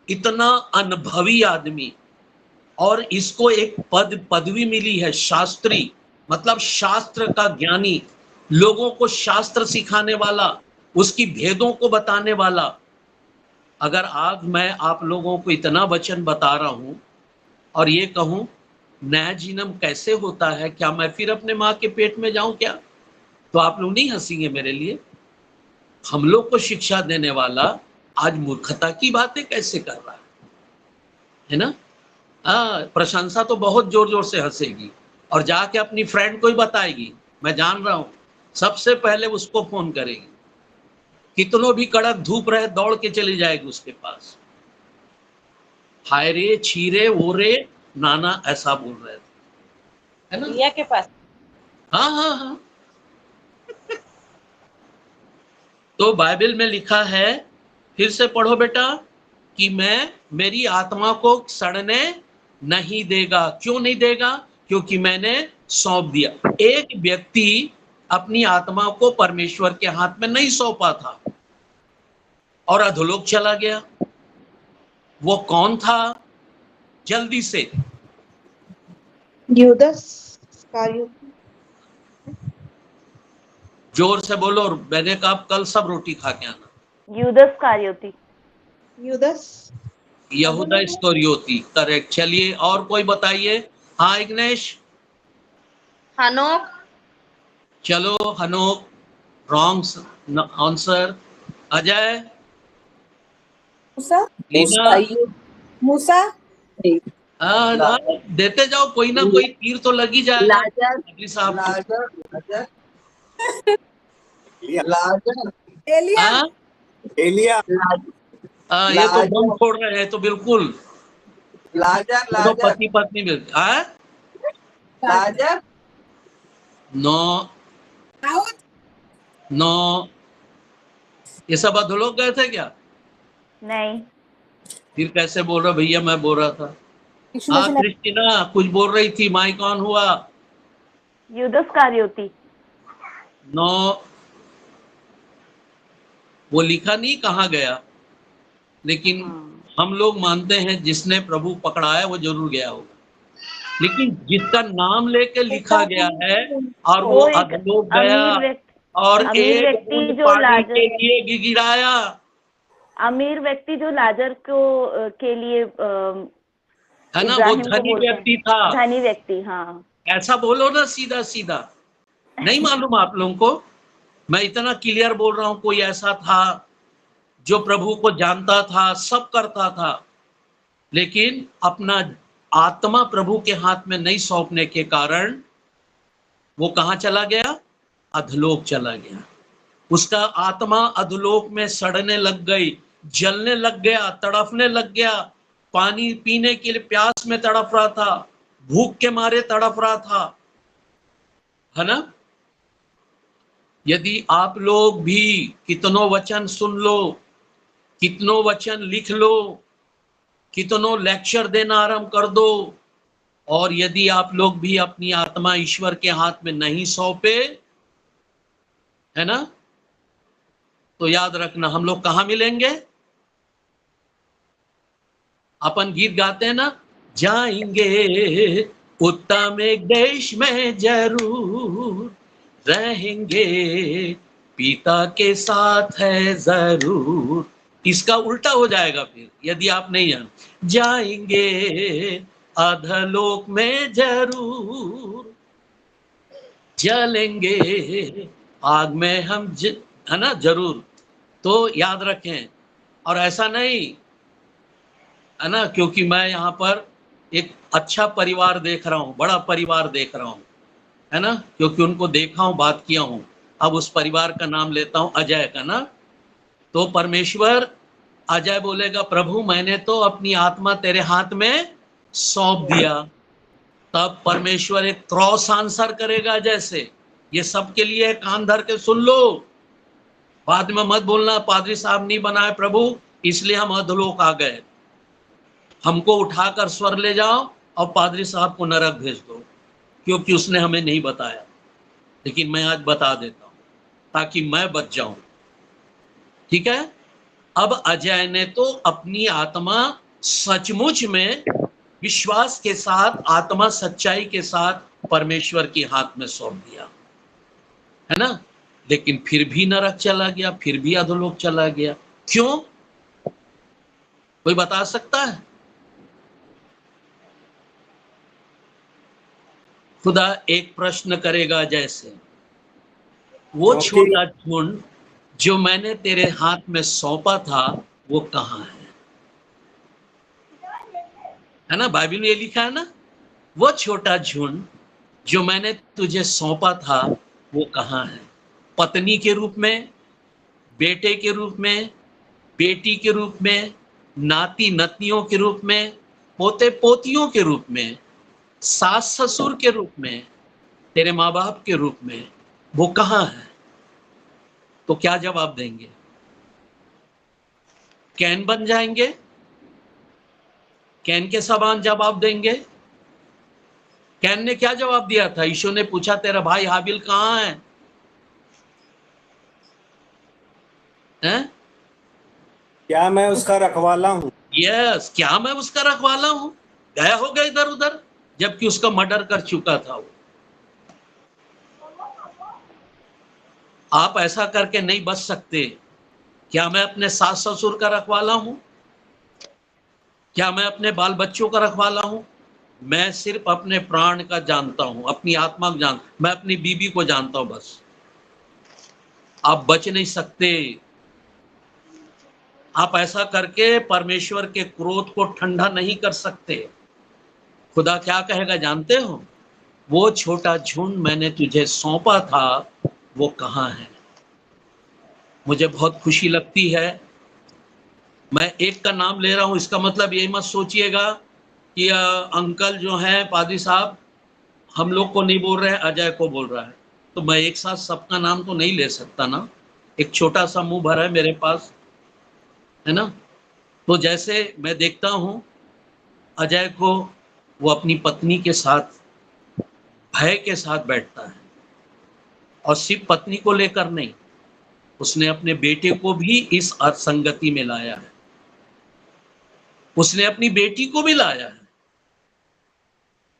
A: इतना अनुभवी आदमी, और इसको एक पदवी मिली है, शास्त्री, मतलब शास्त्र का ज्ञानी, लोगों को शास्त्र सिखाने वाला, उसकी भेदों को बताने वाला। अगर आज मैं आप लोगों को इतना वचन बता रहा हूं और ये कहूं नया जन्म कैसे होता है, क्या मैं फिर अपने माँ के पेट में जाऊं क्या? तो आप लोग नहीं हंसेंगे मेरे लिए? हम लोग को शिक्षा देने वाला आज मूर्खता की बातें कैसे कर रहा है ना। प्रशंसा तो बहुत जोर जोर से हंसेगी, और जाके अपनी फ्रेंड को ही बताएगी, मैं जान रहा हूं, सबसे पहले उसको फोन करेगी। कितनों भी कड़क धूप रहे, दौड़ के चली जाएगी उसके पास। हाय रे, छीरे, ओरे, नाना ऐसा बोल रहे थे, है ना,
G: रिया के पास।
A: हाँ हाँ हाँ। तो बाइबल में लिखा है, फिर से पढ़ो बेटा, कि मैं मेरी आत्मा को सड़ने नहीं देगा। क्यों नहीं देगा? क्योंकि मैंने सौंप दिया। एक व्यक्ति अपनी आत्मा को परमेश्वर के हाथ में नहीं सौंपा था और अधोलोक चला गया। वो कौन था? जल्दी से
H: यूदस इस्करियोती।
A: जोर से बोलो। और मैंने कहा कल सब रोटी खा के आना।
E: यूदस इस्करियोती।
H: यूदस
A: यहूदा इस्करियोती, करेक्ट। चलिए और कोई बताइए। हाँ इग्नेश।
E: हनोक।
A: चलो हनोक, रॉन्ग आंसर। अजय। लीना।
B: मूसा।
A: देते जाओ, कोई ना कोई तीर तो लग ही जाएगा। अगली साहब
D: एलिया।
A: ये तो बम फोड़ रहे हैं, तो बिल्कुल तो पति पत्नी मिलती। नो नो, ये सब अधोलोक गए थे क्या?
E: नहीं।
A: फिर कैसे बोल रहा भैया? मैं बोल रहा था। हाँ क्रिस्टीना कुछ बोल रही थी, माइक ऑन हुआ।
E: यूदस इस्करियोती।
A: नो, वो लिखा नहीं कहाँ गया, लेकिन हम लोग मानते हैं जिसने प्रभु पकड़ाया वो जरूर गया होगा। लेकिन जिसका नाम लेके लिखा गया है और वो अधोलोक गया और एक बूंद पानी के लिए गिड़गिड़ाया।
B: अमीर व्यक्ति जो लाजर को के लिए
A: है ना, वो धनी व्यक्ति था,
B: धनी व्यक्ति, हाँ
A: ऐसा बोलो ना सीधा सीधा। नहीं मालूम आप लोगों को? मैं इतना क्लियर बोल रहा हूं, कोई ऐसा था जो प्रभु को जानता था, सब करता था, लेकिन अपना आत्मा प्रभु के हाथ में नहीं सौंपने के कारण वो कहां चला गया? अधलोक चला गया। उसका आत्मा अधलोक में सड़ने लग गई, जलने लग गया, तड़फने लग गया, पानी पीने के लिए प्यास में तड़प रहा था, भूख के मारे तड़प रहा था, है ना। यदि आप लोग भी कितनों वचन सुन लो, कितनों वचन लिख लो, कितनों लेक्चर देना आरंभ कर दो, और यदि आप लोग भी अपनी आत्मा ईश्वर के हाथ में नहीं सौंपे, है ना, तो याद रखना हम लोग कहां मिलेंगे? अपन गीत गाते हैं ना, जाएंगे उत्तम एक देश में जरूर, रहेंगे पिता के साथ है जरूर। इसका उल्टा हो जाएगा फिर यदि आप नहीं जान। जाएंगे अधलोक में जरूर, जलेंगे आग में हम है ना, जरूर। तो याद रखें। और ऐसा नहीं है ना, क्योंकि मैं यहाँ पर एक अच्छा परिवार देख रहा हूँ, बड़ा परिवार देख रहा हूँ, है ना, क्योंकि उनको देखा हूँ, बात किया हूँ। अब उस परिवार का नाम लेता हूँ, अजय का ना। तो परमेश्वर, अजय बोलेगा प्रभु मैंने तो अपनी आत्मा तेरे हाथ में सौंप दिया, तब परमेश्वर एक क्रॉस आंसर करेगा। जैसे ये सबके लिए कान धर के सुन लो, बाद में मत बोलना पादरी साहब नहीं बनाए प्रभु इसलिए हम अधलोक आ गए, हमको उठाकर स्वर ले जाओ और पादरी साहब को नरक भेज दो, क्योंकि उसने हमें नहीं बताया। लेकिन मैं आज बता देता हूं ताकि मैं बच जाऊं, ठीक है। अब अजय ने तो अपनी आत्मा सचमुच में विश्वास के साथ, आत्मा सच्चाई के साथ परमेश्वर के हाथ में सौंप दिया, है ना, लेकिन फिर भी नरक चला गया, फिर भी अधोलोक चला गया। क्यों? कोई बता सकता है? खुदा एक प्रश्न करेगा, जैसे वो छोटा झुंड जो मैंने तेरे हाथ में सौंपा था वो कहां है ना। बाइबल में ये लिखा है ना, वो छोटा झुंड जो मैंने तुझे सौंपा था वो कहां है। पत्नी के रूप में, बेटे के रूप में, बेटी के रूप में, नाती नतियों के रूप में, पोते पोतियों के रूप में, सास ससुर के रूप में, तेरे माँ बाप के रूप में, वो कहां है? तो क्या जवाब देंगे? कैन बन जाएंगे? कैन के समान जवाब देंगे? कैन ने क्या जवाब दिया था? ईशो ने पूछा तेरा भाई हाबिल कहां है? हैं?
I: क्या मैं उसका रखवाला हूँ?
A: यस, क्या मैं उसका रखवाला हूं? गया होगा इधर उधर, जबकि उसका मर्डर कर चुका था वो। आप ऐसा करके नहीं बच सकते। क्या मैं अपने सास ससुर का रखवाला हूं? क्या मैं अपने बाल बच्चों का रखवाला हूं? मैं सिर्फ अपने प्राण का जानता हूं, अपनी आत्मा को मैं अपनी बीबी को जानता हूं, बस। आप बच नहीं सकते। आप ऐसा करके परमेश्वर के क्रोध को ठंडा नहीं कर सकते। खुदा क्या कहेगा जानते हो? वो छोटा झुंड मैंने तुझे सौंपा था वो कहां है। मुझे बहुत खुशी लगती है, मैं एक का नाम ले रहा हूं, इसका मतलब यही मत सोचिएगा कि अंकल जो हैं पादरी साहब हम लोग को नहीं बोल रहे हैं, अजय को बोल रहा है। तो मैं एक साथ सबका नाम तो नहीं ले सकता ना, एक छोटा सा मुंह भरा है मेरे पास, है ना। तो जैसे मैं देखता हूं अजय को, वो अपनी पत्नी के साथ भय के साथ बैठता है, और सिर्फ पत्नी को लेकर नहीं, उसने अपने बेटे को भी इस असंगति में लाया है, उसने अपनी बेटी को भी लाया है।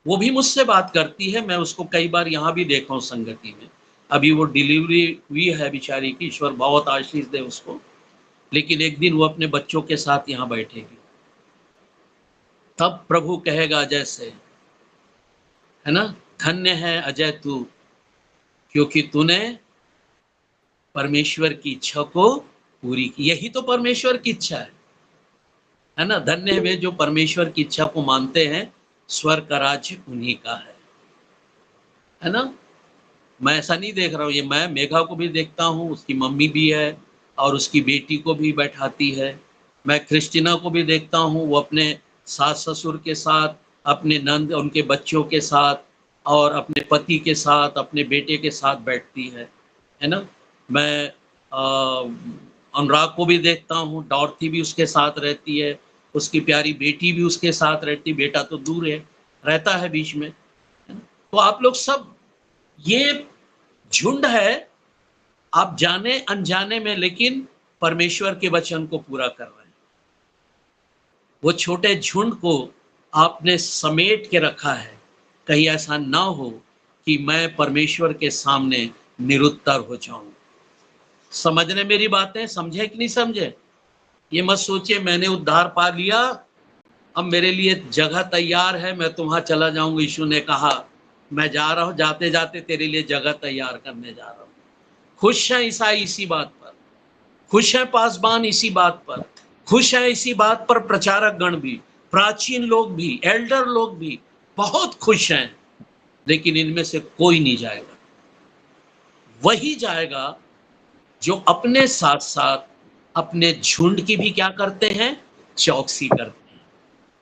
A: वो भी मुझसे बात करती है, मैं उसको कई बार यहाँ भी देखा हूँ संगति में। अभी वो डिलीवरी हुई है बेचारी की, ईश्वर बहुत आशीष दे उसको, लेकिन एक दिन वो अपने बच्चों के साथ यहाँ बैठेगी, तब प्रभु कहेगा जैसे, है ना, धन्य है अजय तू, क्योंकि तूने परमेश्वर की इच्छा को पूरी की। यही तो परमेश्वर की इच्छा है ना। धन्य है वे जो परमेश्वर की इच्छा को मानते हैं, स्वर्ग का राज्य उन्हीं का है ना। मैं ऐसा नहीं देख रहा हूँ, ये मैं मेघा को भी देखता हूँ, उसकी मम्मी भी है और उसकी बेटी को भी बैठाती है। मैं क्रिस्टीना को भी देखता हूँ, वो अपने सास ससुर के साथ, अपने नंद, उनके बच्चों के साथ और अपने पति के साथ, अपने बेटे के साथ बैठती है ना। मैं अनुराग को भी देखता हूँ, डॉर्थी भी उसके साथ रहती है, उसकी प्यारी बेटी भी उसके साथ रहती, बेटा तो दूर है, रहता है बीच में, है ना? तो आप लोग सब, ये झुंड है, आप जाने अनजाने में, लेकिन परमेश्वर के वचन को पूरा कर रहे हैं। वो छोटे झुंड को आपने समेट के रखा है, कहीं ऐसा ना हो कि मैं परमेश्वर के सामने निरुत्तर हो जाऊं। समझने मेरी बातें, समझे कि नहीं समझे? ये मत सोचिए मैंने उद्धार पा लिया, अब मेरे लिए जगह तैयार है, मैं तो वहां चला जाऊंगा। यीशु ने कहा मैं जा रहा हूं, जाते जाते तेरे लिए जगह तैयार करने जा रहा हूं। खुश है ईसाई इसी बात पर, खुश है पासबान इसी बात पर, खुश है इसी बात पर प्रचारक गण भी, प्राचीन लोग भी, एल्डर लोग भी बहुत खुश हैं। लेकिन इनमें से कोई नहीं जाएगा, वही जाएगा जो अपने साथ साथ अपने झुंड की भी क्या करते हैं, चौकसी करते हैं।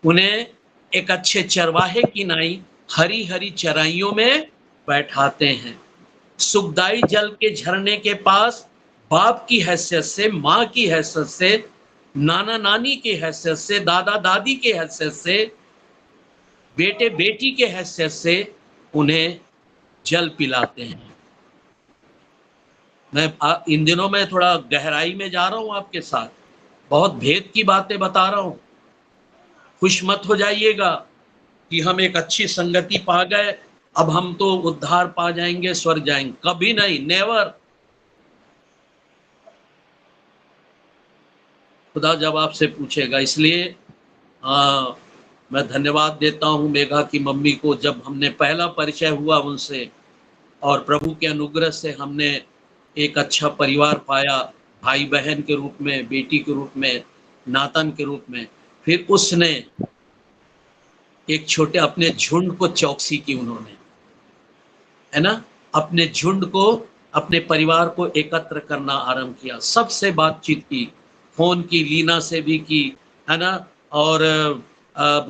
A: उन्हें एक अच्छे चरवाहे की नाई हरी हरी चराइयों में बैठाते हैं, सुखदाई जल के झरने के पास बाप की हैसियत से, माँ की हैसियत से, नाना नानी की हैसियत से, दादा दादी की हैसियत से, बेटे बेटी के हैसियत से उन्हें जल पिलाते हैं। मैं इन दिनों में थोड़ा गहराई में जा रहा हूं आपके साथ, बहुत भेद की बातें बता रहा हूं। खुश मत हो जाइएगा कि हम एक अच्छी संगति पा गए, अब हम तो उद्धार पा जाएंगे, स्वर्ग जाएंगे, कभी नहीं, नेवर। खुदा जब आपसे पूछेगा। इसलिए मैं धन्यवाद देता हूं मेघा की मम्मी को, जब हमने पहला परिचय हुआ उनसे और प्रभु के अनुग्रह से हमने एक अच्छा परिवार पाया, भाई बहन के रूप में, बेटी के रूप में, नातन के रूप में। फिर उसने एक छोटे अपने झुंड को चौकसी की उन्होंने, है ना, अपने झुंड को, अपने परिवार को एकत्र करना आरंभ किया, सबसे बातचीत की, फोन की, लीना से भी की, है ना, और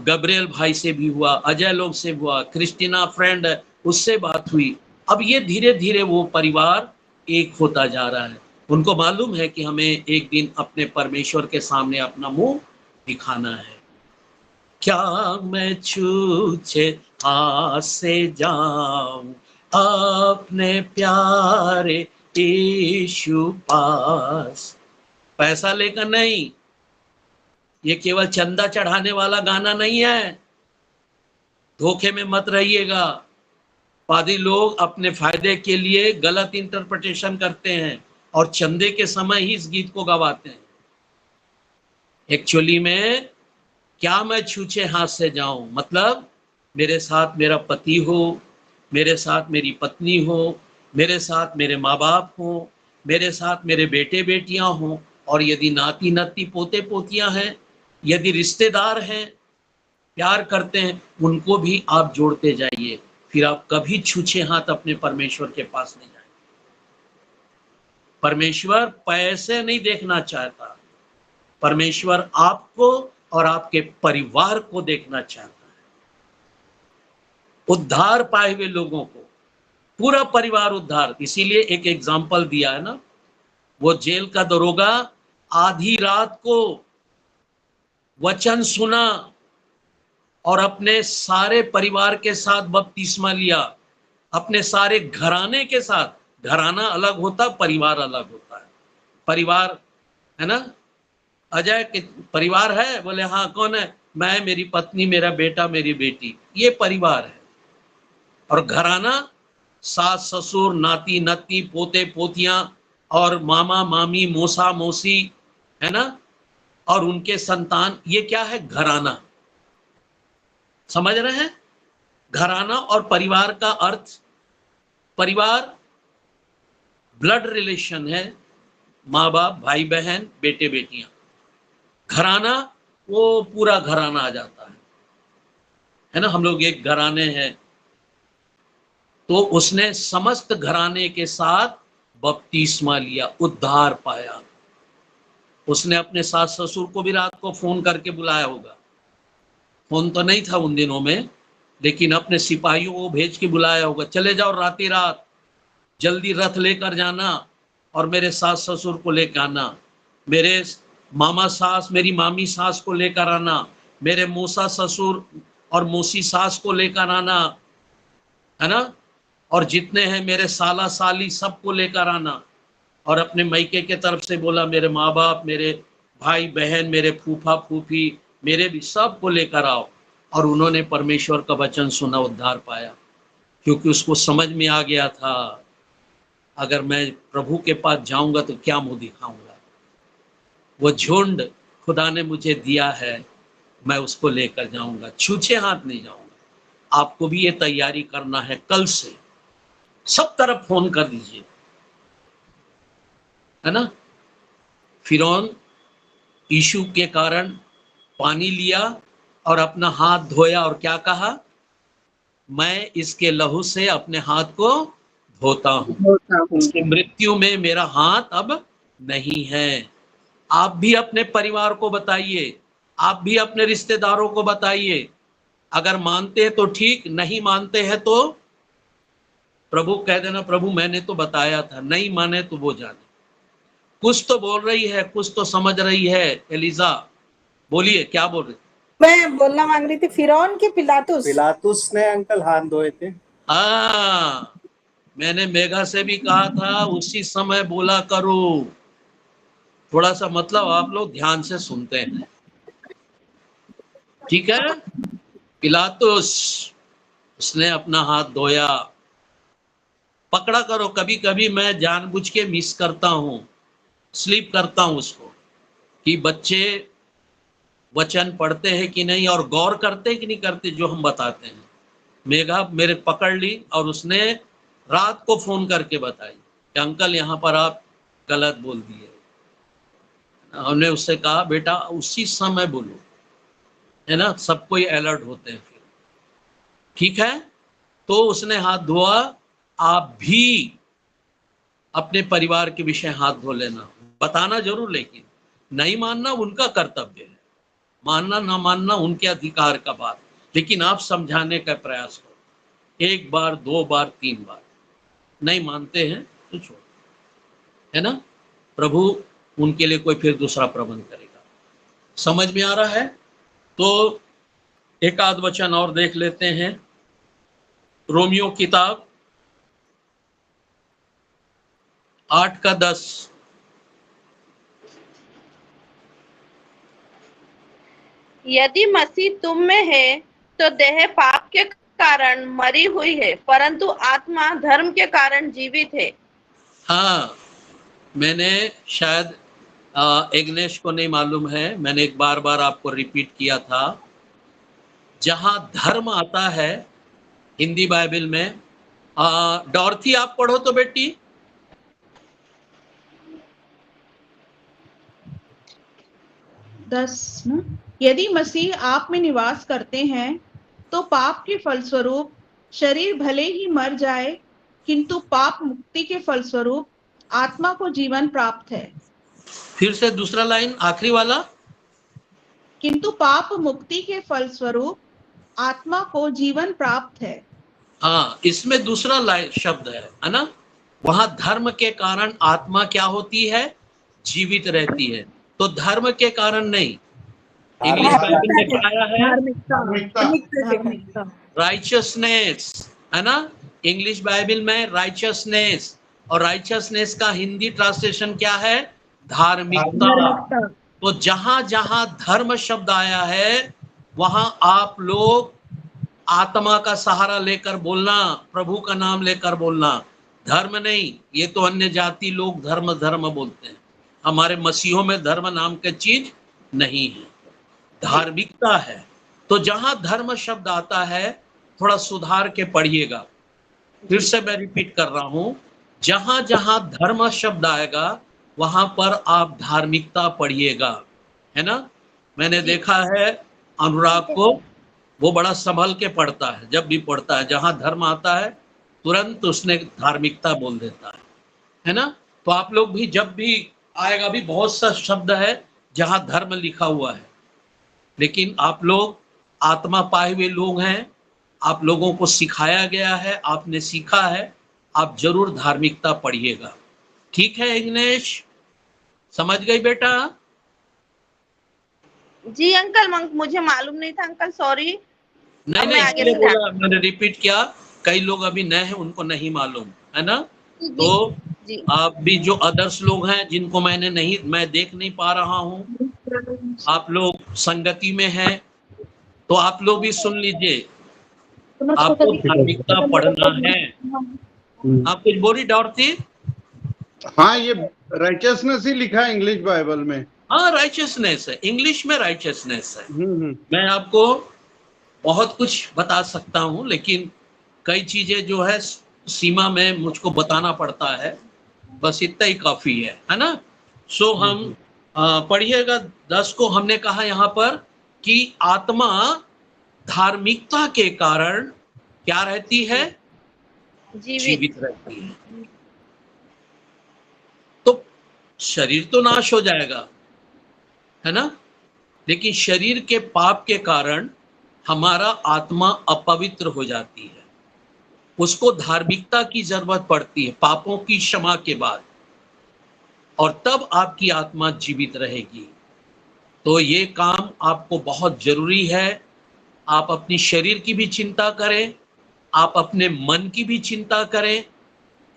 A: गब्रियल भाई से भी हुआ, अजय लोग से हुआ, क्रिस्टीना फ्रेंड उससे बात हुई। अब ये धीरे धीरे वो परिवार एक होता जा रहा है। उनको मालूम है कि हमें एक दिन अपने परमेश्वर के सामने अपना मुंह दिखाना है। क्या मैं छूछे हाथ से जाऊं अपने प्यारे यीशु पास। पैसा लेकर नहीं, ये केवल चंदा चढ़ाने वाला गाना नहीं है, धोखे में मत रहिएगा। पादी लोग अपने फायदे के लिए गलत इंटरप्रिटेशन करते हैं और चंदे के समय ही इस गीत को गवाते हैं। एक्चुअली में क्या मैं छूछे हाथ से जाऊं, मतलब मेरे साथ मेरा पति हो, मेरे साथ मेरी पत्नी हो, मेरे साथ मेरे माँ बाप हो, मेरे साथ मेरे बेटे बेटियां हों, और यदि नाती नाती पोते पोतियां हैं, यदि रिश्तेदार हैं, प्यार करते हैं, उनको भी आप जोड़ते जाइए। फिर आप कभी छूछे हाथ अपने परमेश्वर के पास नहीं जाएंगे। परमेश्वर पैसे नहीं देखना चाहता, परमेश्वर आपको और आपके परिवार को देखना चाहता है। उद्धार पाए हुए लोगों को, पूरा परिवार उद्धार। इसीलिए एक एग्जाम्पल दिया है ना, वो जेल का दरोगा आधी रात को वचन सुना और अपने सारे परिवार के साथ बपतिस्मा लिया, अपने सारे घराने के साथ। घराना अलग होता, परिवार अलग होता है। परिवार है ना, अजय के परिवार है, बोले हाँ कौन है, मैं, मेरी पत्नी, मेरा बेटा, मेरी बेटी, ये परिवार है। और घराना सास ससुर, नाती नती, पोते पोतियां और मामा मामी, मौसा मौसी, है ना, और उनके संतान। ये क्या है? घराना। समझ रहे हैं? घराना और परिवार का अर्थ, परिवार ब्लड रिलेशन है, माँ बाप, भाई बहन, बेटे बेटियां। घराना वो पूरा घराना आ जाता है ना, हम लोग एक घराने हैं। तो उसने समस्त घराने के साथ बपतिस्मा लिया, उद्धार पाया। उसने अपने सास ससुर को भी रात को फोन करके बुलाया होगा। फोन तो नहीं था उन दिनों में, लेकिन अपने सिपाहियों को भेज के बुलाया होगा, चले जाओ राती रात, जल्दी रथ लेकर जाना और मेरे सास ससुर को लेकर आना, मेरे मामा सास, मेरी मामी सास को लेकर आना, मेरे मौसा ससुर और मौसी सास को लेकर आना, है ना, और जितने हैं मेरे साला साली सबको लेकर आना। और अपने मायके के तरफ से बोला मेरे माँ बाप, मेरे भाई बहन, मेरे फूफा फूफी, मेरे भी सबको लेकर आओ। और उन्होंने परमेश्वर का वचन सुना, उद्धार पाया, क्योंकि उसको समझ में आ गया था अगर मैं प्रभु के पास जाऊंगा तो क्या मुंह दिखाऊंगा। वो झुंड खुदा ने मुझे दिया है, मैं उसको लेकर जाऊंगा, छूछे हाथ नहीं जाऊंगा। आपको भी ये तैयारी करना है। कल से सब तरफ फोन कर दीजिए, है ना। फिरौन यीशु के कारण पानी लिया और अपना हाथ धोया और क्या कहा? मैं इसके लहू से अपने हाथ को धोता हूं, इसकी मृत्यु में मेरा हाथ अब नहीं है। आप भी अपने परिवार को बताइए, आप भी अपने रिश्तेदारों को बताइए। अगर मानते हैं तो ठीक, नहीं मानते हैं तो प्रभु कह देना, प्रभु मैंने तो बताया था। नहीं माने तो वो जाने। कुछ तो बोल रही है, कुछ तो समझ रही है। एलिजा बोलिए, क्या बोल रही?
J: मैं बोलना मांग रही थी, फिरौन की
I: पिलातुस ने अंकल हाथ धोए थे।
A: हाँ, मैंने मेघा से भी कहा था उसी समय बोला करो। थोड़ा सा मतलब आप लोग ध्यान से सुनते हैं, ठीक है। पिलातुस, उसने अपना हाथ धोया। पकड़ा करो, कभी कभी मैं जानबूझ के मिस करता हूँ, स्लीप करता हूँ उसको, कि बच्चे वचन पढ़ते हैं कि नहीं और गौर करते कि नहीं करते जो हम बताते हैं। मेघा मेरे पकड़ ली और उसने रात को फोन करके बताई कि अंकल यहाँ पर आप गलत बोल दिए। हमने उससे कहा बेटा उसी समय बोलो, है ना, सब कोई अलर्ट होते हैं फिर, ठीक है। तो उसने हाथ धोआ। आप भी अपने परिवार के विषय हाथ धो लेना, बताना जरूर, लेकिन नहीं मानना उनका कर्तव्य है, मानना ना मानना उनके अधिकार का बात, लेकिन आप समझाने का प्रयास करो। 1 बार 2 बार 3 बार, नहीं मानते हैं तो छोड़ो, है ना। प्रभु उनके लिए कोई फिर दूसरा प्रबंध करेगा। समझ में आ रहा है? तो एक आध वचन और देख लेते हैं। रोमियो किताब 8:10।
E: यदि मसीह तुम में है तो देह पाप के कारण मरी हुई है, परंतु आत्मा धर्म के कारण जीवित है।
A: हाँ, मैंने शायद एग्नेश को नहीं मालूम है, मैंने एक बार आपको रिपीट किया था। जहां धर्म आता है हिंदी बाइबल में, डॉर्थी आप पढ़ो तो बेटी।
H: 10 ना, यदि मसीह आप में निवास करते हैं तो पाप के फलस्वरूप शरीर भले ही मर जाए, किंतु पाप मुक्ति के फलस्वरूप आत्मा को जीवन प्राप्त है।
A: फिर से दूसरा लाइन, आखिरी वाला।
H: किंतु पाप मुक्ति के फलस्वरूप आत्मा को जीवन प्राप्त है।
A: हाँ, इसमें दूसरा लाइन शब्द है ना। वहां धर्म के कारण आत्मा क्या होती है? जीवित रहती है। तो धर्म के कारण नहीं, इंग्लिश बाइबल में क्या आया है? राइचियसनेस, है ना। इंग्लिश बाइबल में राइचियसनेस, और राइचियसनेस का हिंदी ट्रांसलेशन क्या है? धार्मिकता। तो जहां जहां धर्म शब्द आया है वहां आप लोग आत्मा का सहारा लेकर बोलना, प्रभु का नाम लेकर बोलना, धर्म नहीं। ये तो अन्य जाति लोग धर्म धर्म बोलते हैं, हमारे मसीहों में धर्म नाम की चीज नहीं है, धार्मिकता है। तो जहां धर्म शब्द आता है थोड़ा सुधार के पढ़िएगा। फिर से मैं रिपीट कर रहा हूं, जहां जहां धर्म शब्द आएगा वहां पर आप धार्मिकता पढ़िएगा, है ना। मैंने देखा है अनुराग को, वो बड़ा संभल के पढ़ता है, जब भी पढ़ता है जहां धर्म आता है तुरंत उसने धार्मिकता बोल देता है ना। तो आप लोग भी जब भी आएगा, भी बहुत सा शब्द है जहां धर्म लिखा हुआ है, लेकिन आप लोग आत्मा पाए हुए लोग हैं, आप लोगों को सिखाया गया है, आपने सीखा है, आप जरूर धार्मिकता पढ़िएगा। ठीक है इंग्लिश, समझ गई बेटा?
E: जी अंकल, मुझे मालूम नहीं था अंकल, सॉरी।
A: नहीं, इसलिए बोला, मैंने रिपीट किया, कई लोग अभी नए हैं, उनको नहीं मालूम है ना। तो आप भी जो अदर्स लोग हैं जिनको मैं देख नहीं पा रहा हूँ, आप लोग संगति में हैं, तो आप लोग भी सुन लीजिए, आपको धार्मिकता पढ़ना है। आप कुछ बोली डॉर्ती?
F: हाँ, ये राइचियसनेस ही लिखा है इंग्लिश बाइबल में।
A: हाँ, राइचियसनेस है, इंग्लिश में राइचियसनेस है। मैं आपको बहुत कुछ बता सकता हूँ, लेकिन कई चीजें जो है सीमा में मुझको बताना पड़ता है, बस इतना ही काफी है ना। सो हम पढ़िएगा 10 को। हमने कहा यहाँ पर कि आत्मा धार्मिकता के कारण क्या रहती है? जीवित रहती है। तो शरीर तो नाश हो जाएगा, है ना, लेकिन शरीर के पाप के कारण हमारा आत्मा अपवित्र हो जाती है, उसको धार्मिकता की जरूरत पड़ती है पापों की क्षमा के बाद, और तब आपकी आत्मा जीवित रहेगी। तो ये काम आपको बहुत जरूरी है। आप अपनी शरीर की भी चिंता करें, आप अपने मन की भी चिंता करें,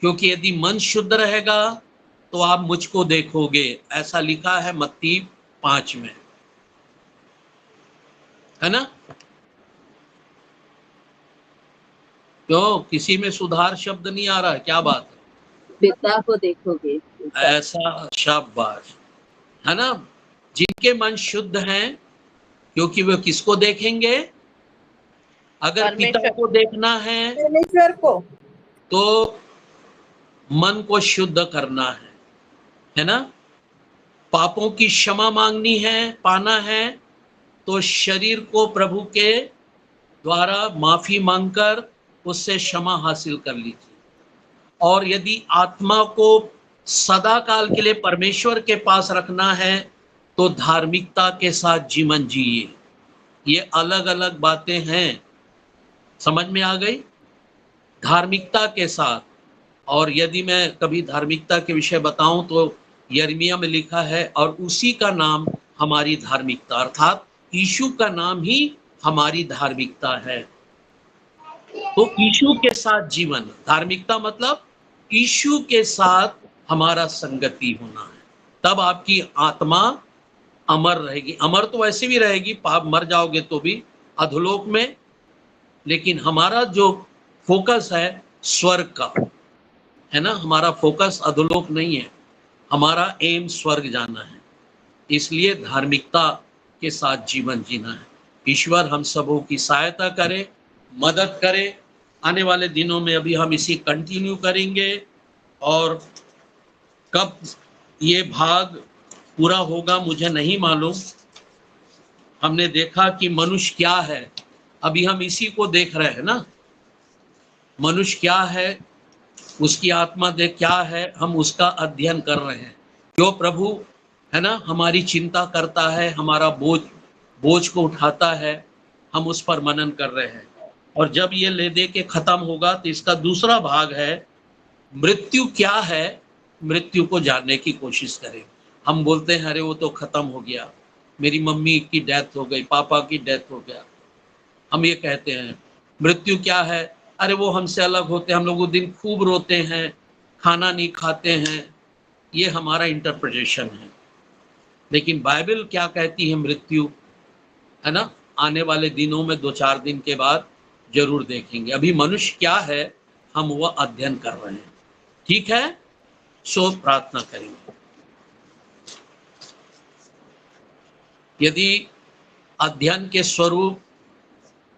A: क्योंकि यदि मन शुद्ध रहेगा तो आप मुझको देखोगे, ऐसा लिखा है मत्ती 5 में, है ना। क्यों किसी में सुधार शब्द नहीं आ रहा है? क्या बात है?
C: पिता को देखोगे,
A: ऐसा शाबाश, है ना। जिनके मन शुद्ध हैं, क्योंकि वे किसको देखेंगे? अगर पिता को देखना है
J: परमेश्वर को,
A: तो मन को शुद्ध करना है ना। पापों की क्षमा मांगनी है, पाना है, तो शरीर को प्रभु के द्वारा माफी मांगकर उससे क्षमा हासिल कर लीजिए। और यदि आत्मा को सदा काल के लिए परमेश्वर के पास रखना है तो धार्मिकता के साथ जीवन जिए। ये अलग अलग बातें हैं, समझ में आ गई? धार्मिकता के साथ। और यदि मैं कभी धार्मिकता के विषय बताऊं तो यिर्मयाह में लिखा है, और उसी का नाम हमारी धार्मिकता, अर्थात यीशु का नाम ही हमारी धार्मिकता है। तो यीशु के साथ जीवन, धार्मिकता मतलब यीशु के साथ हमारा संगति होना है, तब आपकी आत्मा अमर रहेगी। अमर तो वैसे भी रहेगी, पाप मर जाओगे तो भी अधोलोक में, लेकिन हमारा जो फोकस है स्वर्ग का, है ना। हमारा फोकस अधोलोक नहीं है, हमारा एम स्वर्ग जाना है। इसलिए धार्मिकता के साथ जीवन जीना है। ईश्वर हम सबों की सहायता करे, मदद करे। आने वाले दिनों में अभी हम इसी कंटिन्यू करेंगे, और कब ये भाग पूरा होगा मुझे नहीं मालूम। हमने देखा कि मनुष्य क्या है, अभी हम इसी को देख रहे हैं ना। मनुष्य क्या है, उसकी आत्मा देख क्या है, हम उसका अध्ययन कर रहे हैं। जो प्रभु है ना हमारी चिंता करता है, हमारा बोझ को उठाता है, हम उस पर मनन कर रहे हैं। और जब ये ले दे के खत्म होगा तो इसका दूसरा भाग है मृत्यु क्या है, मृत्यु को जानने की कोशिश करें। हम बोलते हैं अरे वो तो खत्म हो गया, मेरी मम्मी की डेथ हो गई, पापा की डेथ हो गया, हम ये कहते हैं। मृत्यु क्या है? अरे वो हमसे अलग होते हैं, हम लोग उस दिन खूब रोते हैं, खाना नहीं खाते हैं। ये हमारा इंटरप्रिटेशन है। लेकिन बाइबल क्या कहती है मृत्यु, है ना, आने वाले दिनों में 2-4 दिन के बाद जरूर देखेंगे। अभी मनुष्य क्या है हम वह अध्ययन कर रहे हैं। ठीक है, सो प्रार्थना करेंगे। यदि अध्ययन के स्वरूप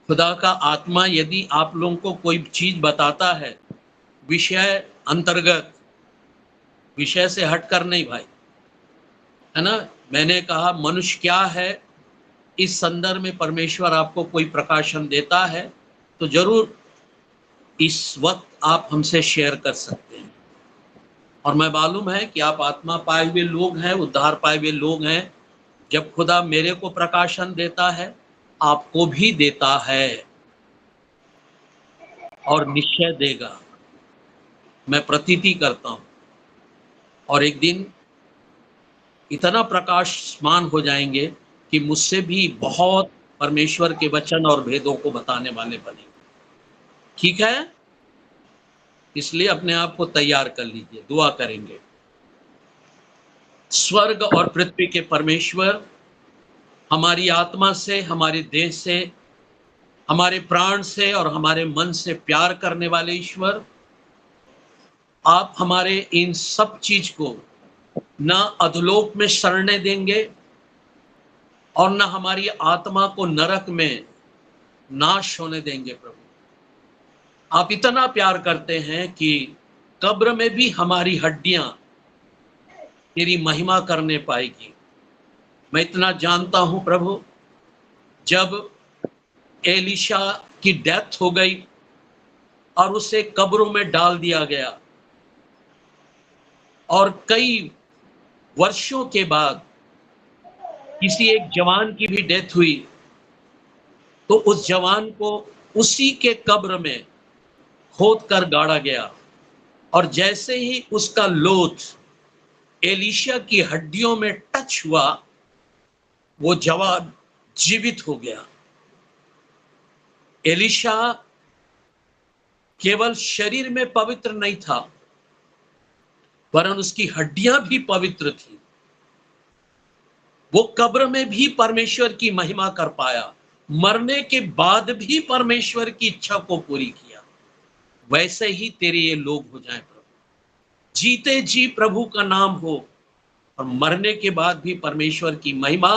A: खुदा का आत्मा यदि आप लोगों को कोई चीज बताता है विषय अंतर्गत, विषय से हटकर नहीं भाई, है ना। मैंने कहा मनुष्य क्या है, इस संदर्भ में परमेश्वर आपको कोई प्रकाशन देता है तो जरूर इस वक्त आप हमसे शेयर कर सकते हैं। और मैं मालूम है कि आप आत्मा पाए हुए लोग हैं, उद्धार पाए हुए लोग हैं। जब खुदा मेरे को प्रकाशन देता है आपको भी देता है और निश्चय देगा, मैं प्रतीति करता हूं। और एक दिन इतना प्रकाशमान हो जाएंगे कि मुझसे भी बहुत परमेश्वर के वचन और भेदों को बताने वाले बनेंगे। ठीक है, इसलिए अपने आप को तैयार कर लीजिए, दुआ करेंगे। स्वर्ग और पृथ्वी के परमेश्वर, हमारी आत्मा से, हमारे देह से, हमारे प्राण से और हमारे मन से प्यार करने वाले ईश्वर, आप हमारे इन सब चीज को ना अधोलोक में सड़ने देंगे और ना हमारी आत्मा को नरक में नाश होने देंगे। प्रभु आप इतना प्यार करते हैं कि कब्र में भी हमारी हड्डियां तेरी महिमा करने पाएगी। मैं इतना जानता हूं प्रभु, जब एलीशा की डेथ हो गई और उसे कब्रों में डाल दिया गया और कई वर्षों के बाद किसी एक जवान की भी डेथ हुई तो उस जवान को उसी के कब्र में खोद कर गाड़ा गया और जैसे ही उसका लोथ एलीशा की हड्डियों में टच हुआ वो जवान जीवित हो गया। एलीशा केवल शरीर में पवित्र नहीं था वरन उसकी हड्डियां भी पवित्र थी। वो कब्र में भी परमेश्वर की महिमा कर पाया, मरने के बाद भी परमेश्वर की इच्छा को पूरी किया। वैसे ही तेरे ये लोग हो जाएं प्रभु, जीते जी प्रभु का नाम हो और मरने के बाद भी परमेश्वर की महिमा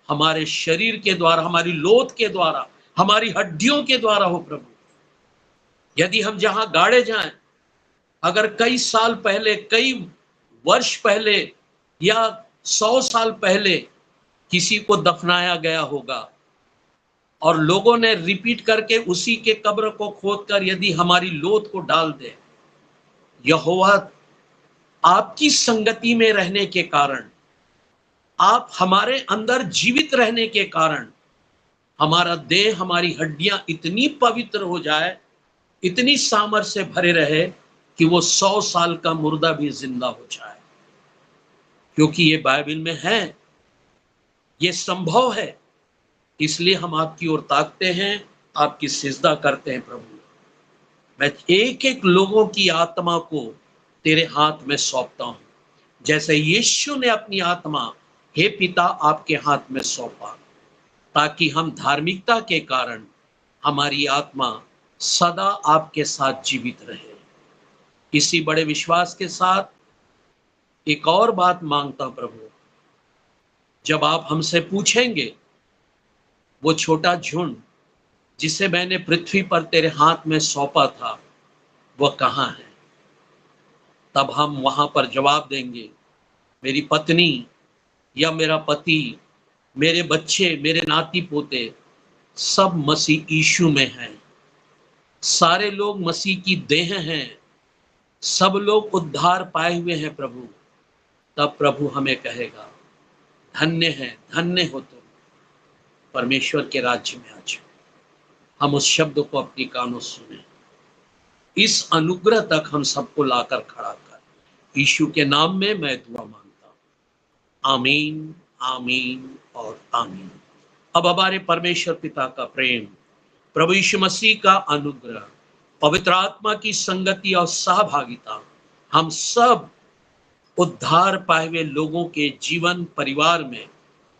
A: हमारे शरीर के द्वारा, हमारी लोथ के द्वारा, हमारी हड्डियों के द्वारा हो प्रभु। यदि हम जहां गाड़े जाएं, अगर कई साल पहले, कई वर्ष पहले या 100 साल पहले किसी को दफनाया गया होगा और लोगों ने रिपीट करके उसी के कब्र को खोदकर यदि हमारी लोथ को डाल दे, यहोवा आपकी संगति में रहने के कारण, आप हमारे अंदर जीवित रहने के कारण हमारा देह, हमारी हड्डियां इतनी पवित्र हो जाए, इतनी सामर्थ्य से भरे रहे कि वो 100 साल का मुर्दा भी जिंदा हो जाए। क्योंकि ये बाइबल में है, ये संभव है। इसलिए हम आपकी ओर ताकते हैं, आपकी सिजदा करते हैं प्रभु। मैं एक एक लोगों की आत्मा को तेरे हाथ में सौंपता हूं, जैसे यीशु ने अपनी आत्मा हे पिता आपके हाथ में सौंपा, ताकि हम धार्मिकता के कारण हमारी आत्मा सदा आपके साथ जीवित रहे। इसी बड़े विश्वास के साथ एक और बात मांगता हूं प्रभु, जब आप हमसे पूछेंगे वो छोटा झुंड जिसे मैंने पृथ्वी पर तेरे हाथ में सौंपा था वह कहाँ है, तब हम वहां पर जवाब देंगे, मेरी पत्नी या मेरा पति, मेरे बच्चे, मेरे नाती पोते सब मसीह यीशु में हैं। सारे लोग मसीह की देह हैं, सब लोग उद्धार पाए हुए हैं प्रभु। तब प्रभु हमें कहेगा, धन्य है, धन्य हो तुम, परमेश्वर के राज्य में आ जाओ। हम उस शब्द को अपनी कानों सुने। इस अनुग्रह तक हम सबको लाकर खड़ा कर, यीशु के नाम में मैं दुआ मांगता हूं। आमीन, आमीन और आमीन। अब हमारे परमेश्वर पिता का प्रेम, प्रभु यीशु मसीह का अनुग्रह, पवित्र आत्मा की संगति और सहभागिता हम सब उद्धार पाए हुए लोगों के जीवन, परिवार में,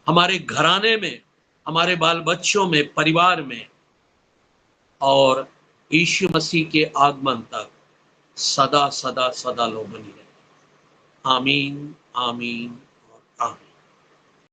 A: हमारे घराने में, हमारे बाल बच्चों में, परिवार में और यीशु मसीह के आगमन तक सदा सदा सदा लोग बनी रहे। आमीन, आमीन।